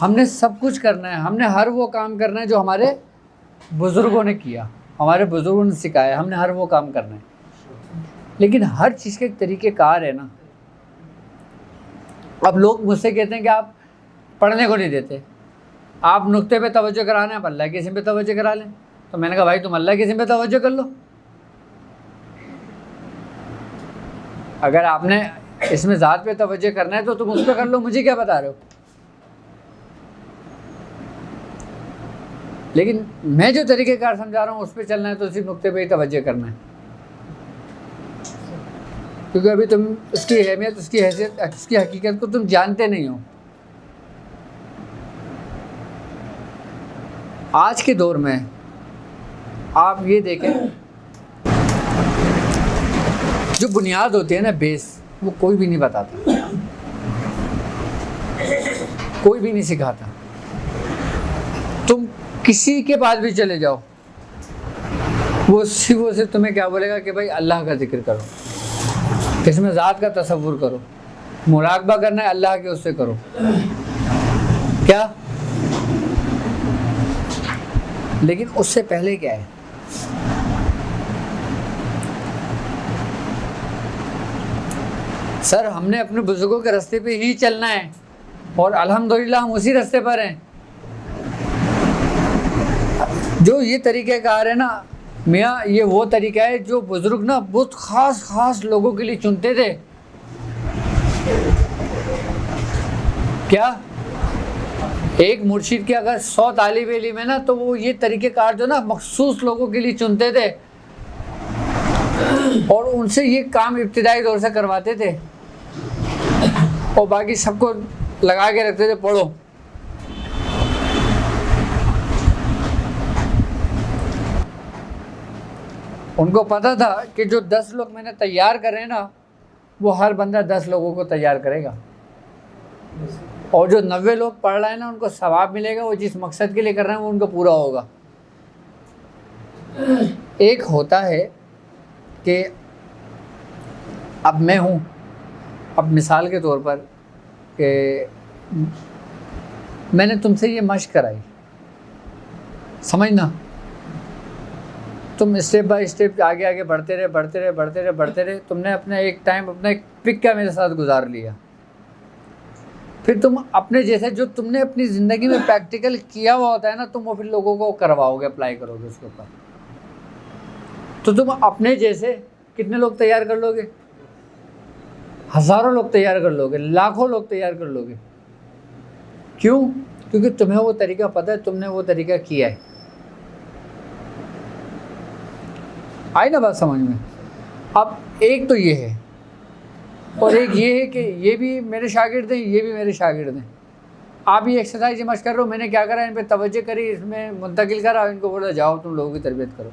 Speaker 2: ہم نے سب کچھ کرنا ہے. ہم نے ہر وہ کام کرنا ہے جو ہمارے بزرگوں نے کیا، ہمارے بزرگوں نے سکھایا. ہم نے ہر وہ کام کرنا ہے. لیکن ہر چیز کے ایک طریقہ کار ہے نا. اب لوگ مجھ سے کہتے ہیں کہ آپ پڑھنے کو نہیں دیتے، آپ نقطے پہ توجہ کرانا ہے، اب اللہ کے اسم پہ توجہ کرا لیں. تو میں نے کہا بھائی تم اللہ کے اسم پہ توجہ کر لو. اگر آپ نے اس میں ذات پہ توجہ کرنا ہے تو تم اس پہ کر لو، مجھے کیا بتا رہے ہو. لیکن میں جو طریقہ کار سمجھا رہا ہوں اس پہ چلنا ہے تو اسی نقطے پہ ہی توجہ کرنا ہے. کیونکہ ابھی تم اس کی اہمیت، اس کی حیثیت، اس کی حقیقت کو تم جانتے نہیں ہو. آج کے دور میں آپ یہ دیکھیں جو بنیاد ہوتی ہے نا، بیس، وہ کوئی بھی نہیں بتاتا، کوئی بھی نہیں سکھاتا. تم کسی کے پاس بھی چلے جاؤ وہ صرف تمہیں کیا بولے گا کہ بھائی اللہ کا ذکر کرو، اس میں ذات کا تصور کرو، مراقبہ کرنا ہے اللہ کے اس سے کرو. کیا؟ لیکن اس سے پہلے کیا ہے؟ سر ہم نے اپنے بزرگوں کے راستے پہ ہی چلنا ہے اور الحمدللہ ہم اسی راستے پر ہیں. جو یہ طریقہ کار ہے نا میاں، یہ وہ طریقہ ہے جو بزرگ نا بہت خاص لوگوں کے لیے چنتے تھے. کیا؟ ایک مرشد کے اگر 100 طالب علم ہے نا تو وہ یہ طریقہ کار جو نا مخصوص لوگوں کے لیے چنتے تھے اور ان سے یہ کام ابتدائی دور سے کرواتے تھے اور باقی سب کو لگا کے رکھتے تھے پڑھو. ان کو پتہ تھا کہ جو 10 لوگ میں نے تیار کرے نا وہ ہر بندہ 10 لوگوں کو تیار کرے گا، اور جو 90 لوگ پڑھ رہے ہیں نا ان کو ثواب ملے گا، وہ جس مقصد کے لیے کر رہے ہیں وہ ان کو پورا ہوگا. ایک ہوتا ہے کہ اب میں ہوں، اب مثال کے طور پر کہ میں نے تم سے یہ مشق کرائی، سمجھنا، تم اسٹیپ بائی اسٹیپ آگے بڑھتے رہے. تم نے اپنا ایک ٹائم، اپنا ایک پک کا میرے ساتھ گزار لیا. پھر تم اپنے جیسے جو تم نے اپنی زندگی میں پریکٹیکل کیا ہوا ہوتا ہے نا تم وہ پھر لوگوں کو کرواؤ گے، اپلائی کرو گے اس کے اوپر. تو تم اپنے جیسے کتنے لوگ تیار کر لو گے؟ ہزاروں لوگ تیار کر لو گے، لاکھوں لوگ تیار کر لو گے. کیوں؟ کیونکہ تمہیں وہ طریقہ پتہ ہے، تم نے وہ طریقہ کیا ہے. آئی نا بات سمجھ میں؟ اب ایک تو یہ ہے، اور ایک یہ ہے کہ یہ بھی میرے شاگرد ہیں، یہ بھی میرے شاگرد ہیں. آپ یہ ایکسرسائز مشق کر رہے ہو، میں نے کیا کرا، ان پہ توجہ کری، اس میں منتقل کرا، ان کو بولا جاؤ تم لوگوں کی تربیت کرو.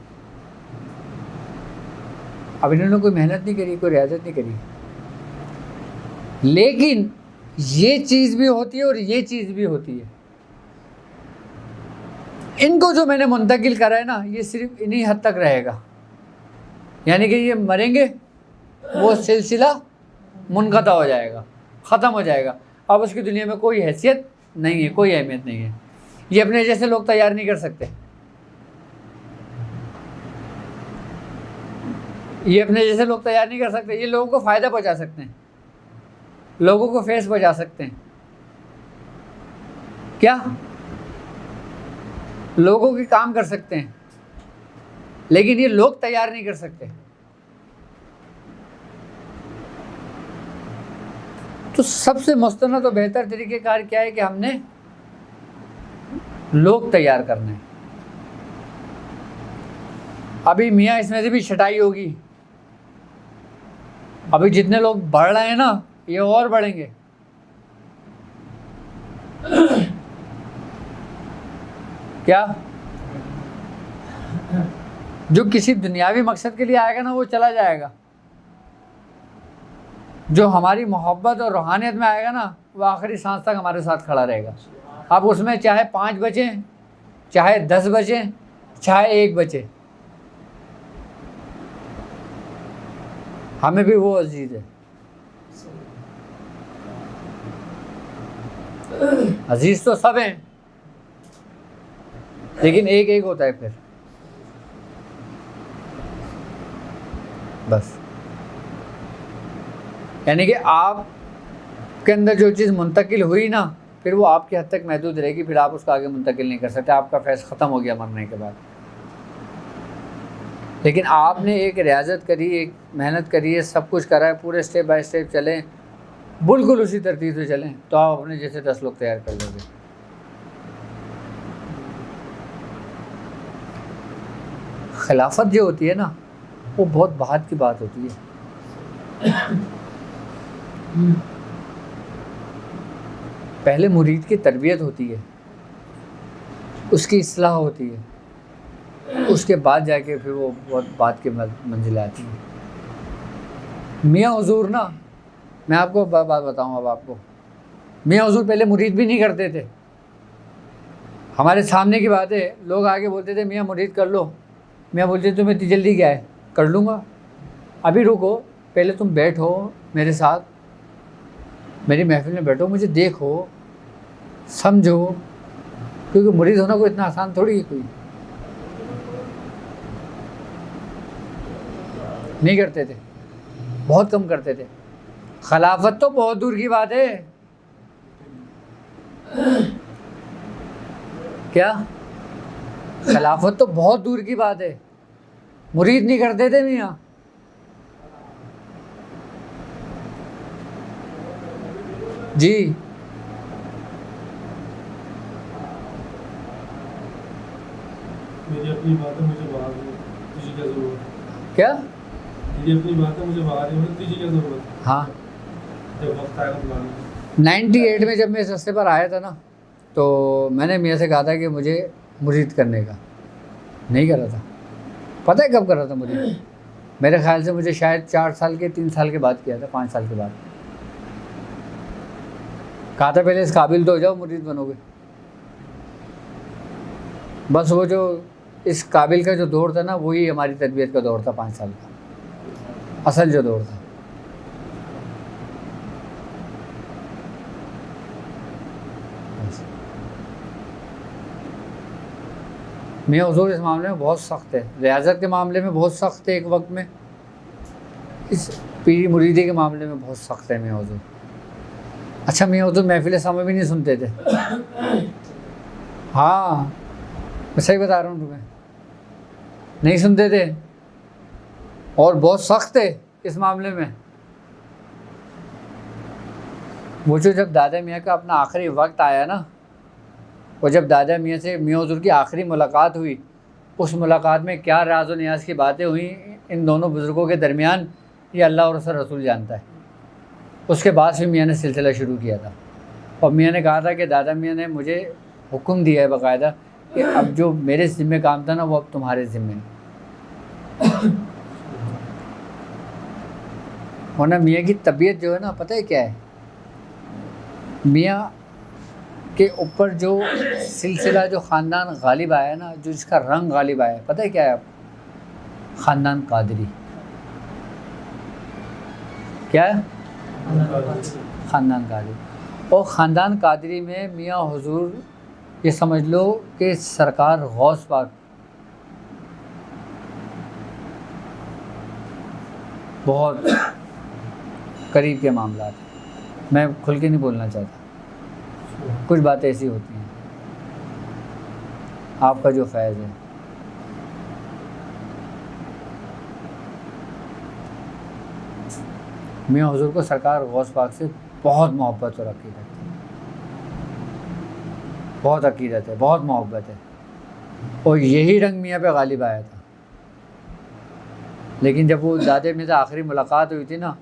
Speaker 2: اب انہوں نے کوئی محنت نہیں کری، کوئی ریاضت نہیں کری، لیکن یہ چیز بھی ہوتی ہے اور یہ چیز بھی ہوتی ہے. ان کو جو میں نے منتقل کرا ہے نا، یہ صرف انہی حد تک رہے گا، یعنی کہ یہ مریں گے، وہ سلسلہ منقطع ہو جائے گا، ختم ہو جائے گا. اب اس کی دنیا میں کوئی حیثیت نہیں ہے، کوئی اہمیت نہیں ہے. یہ اپنے جیسے لوگ تیار نہیں کر سکتے، یہ اپنے جیسے لوگ تیار نہیں کر سکتے. یہ لوگوں کو فائدہ پہنچا سکتے ہیں، لوگوں کو فیض پہنچا سکتے ہیں. کیا لوگوں کے کام کر سکتے ہیں، لیکن یہ لوگ تیار نہیں کر سکتے. تو سب سے مستند و بہتر طریقہ کار کیا ہے کہ ہم نے لوگ تیار کرنے ہیں. ابھی میاں اس میں سے بھی چھٹائی ہوگی. ابھی جتنے لوگ بڑھ رہے ہیں نا، یہ اور بڑھیں گے. کیا جو کسی دنیاوی مقصد کے لیے آئے گا نا، وہ چلا جائے گا. جو ہماری محبت اور روحانیت میں آئے گا نا، وہ آخری سانس تک ہمارے ساتھ کھڑا رہے گا. اب اس میں چاہے 5 بچیں، چاہے 10 بچیں، چاہے 1 بچے، ہمیں بھی وہ عزیز ہے. عزیز تو سب ہیں، لیکن ایک ایک ہوتا ہے پھر. بس یعنی کہ آپ کے اندر جو چیز منتقل ہوئی نا، پھر وہ آپ کی حد تک محدود رہے گی، پھر آپ اس کو آگے منتقل نہیں کر سکتے. آپ کا فیض ختم ہو گیا مرنے کے بعد. لیکن آپ نے ایک ریاضت کری، ایک محنت کری ہے، سب کچھ کرا ہے، پورے اسٹیپ بائی اسٹیپ چلیں، بالکل اسی ترتیب سے چلیں، تو آپ اپنے جیسے 10 لوگ تیار کر لو گے. خلافت جو ہوتی ہے نا، وہ بہت بہت کی بات ہوتی ہے. پہلے مرید کی تربیت ہوتی ہے، اس کی اصلاح ہوتی ہے، اس کے بعد جا کے پھر وہ بہت بات کی منزل آتی ہے. میاں حضور نا، میں آپ کو بات بتاؤں. اب آپ کو میاں حضور پہلے مرید بھی نہیں کرتے تھے. ہمارے سامنے کی بات ہے، لوگ آگے بولتے تھے میاں مرید کر لو. میاں بولتے تھے تمہیں اتنی جلدی کیا ہے، کر لوں گا. ابھی رکو، پہلے تم بیٹھو میرے ساتھ، میری محفل میں بیٹھو، مجھے دیکھو، سمجھو، کیونکہ مرید ہونا کوئی اتنا آسان تھوڑی ہے. کوئی نہیں کرتے تھے، بہت کم کرتے تھے. خلافت تو بہت دور کی بات ہے. کیا خلافت تو بہت دور کی بات ہے. مرید نہیں کرتے تھے میاں. جی
Speaker 3: میری اپنی بات ہے، مجھے باہر تجھے کیا ضرورت؟
Speaker 2: کیا
Speaker 3: میری اپنی بات ہے، مجھے باہر تجھے کیا ضرورت؟
Speaker 2: ہاں،
Speaker 3: جب وقت آئے گا بلانے.
Speaker 2: 98 میں جب میں اس رستے پر آیا تھا نا، تو میں نے میاں سے کہا تھا کہ مجھے مرید کرنے کا. نہیں کرا تھا. پتہ ہے کب کرا تھا مرید؟ میرے خیال سے مجھے شاید 4 سال کے 3 سال کے بعد کیا تھا، 5 سال کے بعد. کہا تھا پہلے اس قابل تو ہو جاؤ، مرید بنو گے. بس وہ جو اس قابل کا جو دور تھا نا، وہی ہماری تربیت کا دور تھا، 5 سال کا اصل جو دور تھا. میاں حضور اس معاملے میں بہت سخت ہے، ریاضت کے معاملے میں بہت سخت ہے ایک وقت میں، اس پیری مریدی کے معاملے میں بہت سخت ہے میاں حضور. اچھا میاں حضور محفل سامع بھی نہیں سنتے تھے. ہاں میں صحیح بتا رہا ہوں تمہیں، نہیں سنتے تھے، اور بہت سخت تھے اس معاملے میں. وہ جو جب دادا میاں کا اپنا آخری وقت آیا نا، وہ جب دادا میاں سے میاں حضور کی آخری ملاقات ہوئی، اس ملاقات میں کیا راز و نیاز کی باتیں ہوئیں، ان دونوں بزرگوں کے درمیان یہ اللہ اور اس کا رسول جانتا ہے۔ اس کے بعد سے میاں نے سلسلہ شروع کیا تھا، اور میاں نے کہا تھا کہ دادا میاں نے مجھے حکم دیا ہے باقاعدہ کہ اب جو میرے ذمہ کام تھا نا وہ اب تمہارے ذمہ ہے۔ ورنہ میاں کی طبیعت جو ہے نا پتہ ہے کیا ہے، میاں کے اوپر جو سلسلہ جو خاندان غالب آیا ہے نا، جو اس کا رنگ غالب آیا ہے، پتہ ہے کیا ہے آپ کو؟ خاندان قادری۔ کیا ہے؟ خاندان قادری۔ اور خاندان قادری میں میاں حضور یہ سمجھ لو کہ سرکار غوث پاک بہت قریب کے معاملات، میں کھل کے نہیں بولنا چاہتا، کچھ باتیں ایسی ہوتی ہیں۔ آپ کا جو فیض ہے، میاں حضور کو سرکار غوث پاک سے بہت محبت اور عقیدت ہے، بہت عقیدت ہے، بہت محبت ہے، اور یہی رنگ میاں پہ غالب آیا تھا۔ لیکن جب وہ دادے میں سے آخری ملاقات ہوئی تھی نا،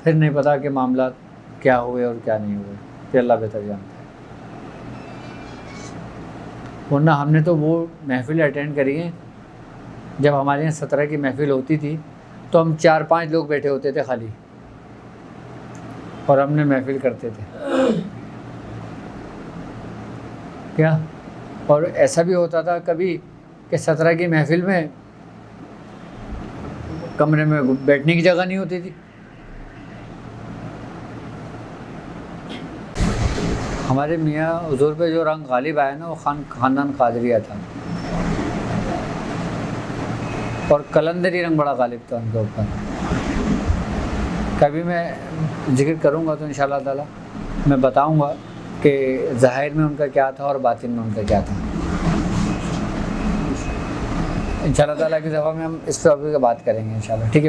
Speaker 2: پھر نہیں پتا کہ معاملات کیا ہوئے اور کیا نہیں ہوئے، پھر اللہ بہتر جانتا ہے۔ ورنہ ہم نے تو وہ محفل اٹینڈ کری ہیں جب ہمارے یہاں 17 کی محفل ہوتی تھی تو ہم 4-5 لوگ بیٹھے ہوتے تھے خالی، اور ہم نے محفل کرتے تھے کیا۔ اور ایسا بھی ہوتا تھا کبھی کہ 17 کی محفل میں کمرے میں بیٹھنے کی جگہ نہیں ہوتی تھی۔ ہمارے میاں حضور پہ جو رنگ غالب آیا نا وہ خاندان قادریہ تھا، اور کلندری رنگ بڑا غالب تھا ان کے اوپر۔ کبھی میں ذکر کروں گا تو انشاءاللہ تعالی میں بتاؤں گا کہ ظاہر میں ان کا کیا تھا اور باطن میں ان کا کیا تھا۔ انشاءاللہ تعالی کی دفعہ میں ہم اس ٹاپک پہ بات کریں گے انشاءاللہ، ٹھیک ہے۔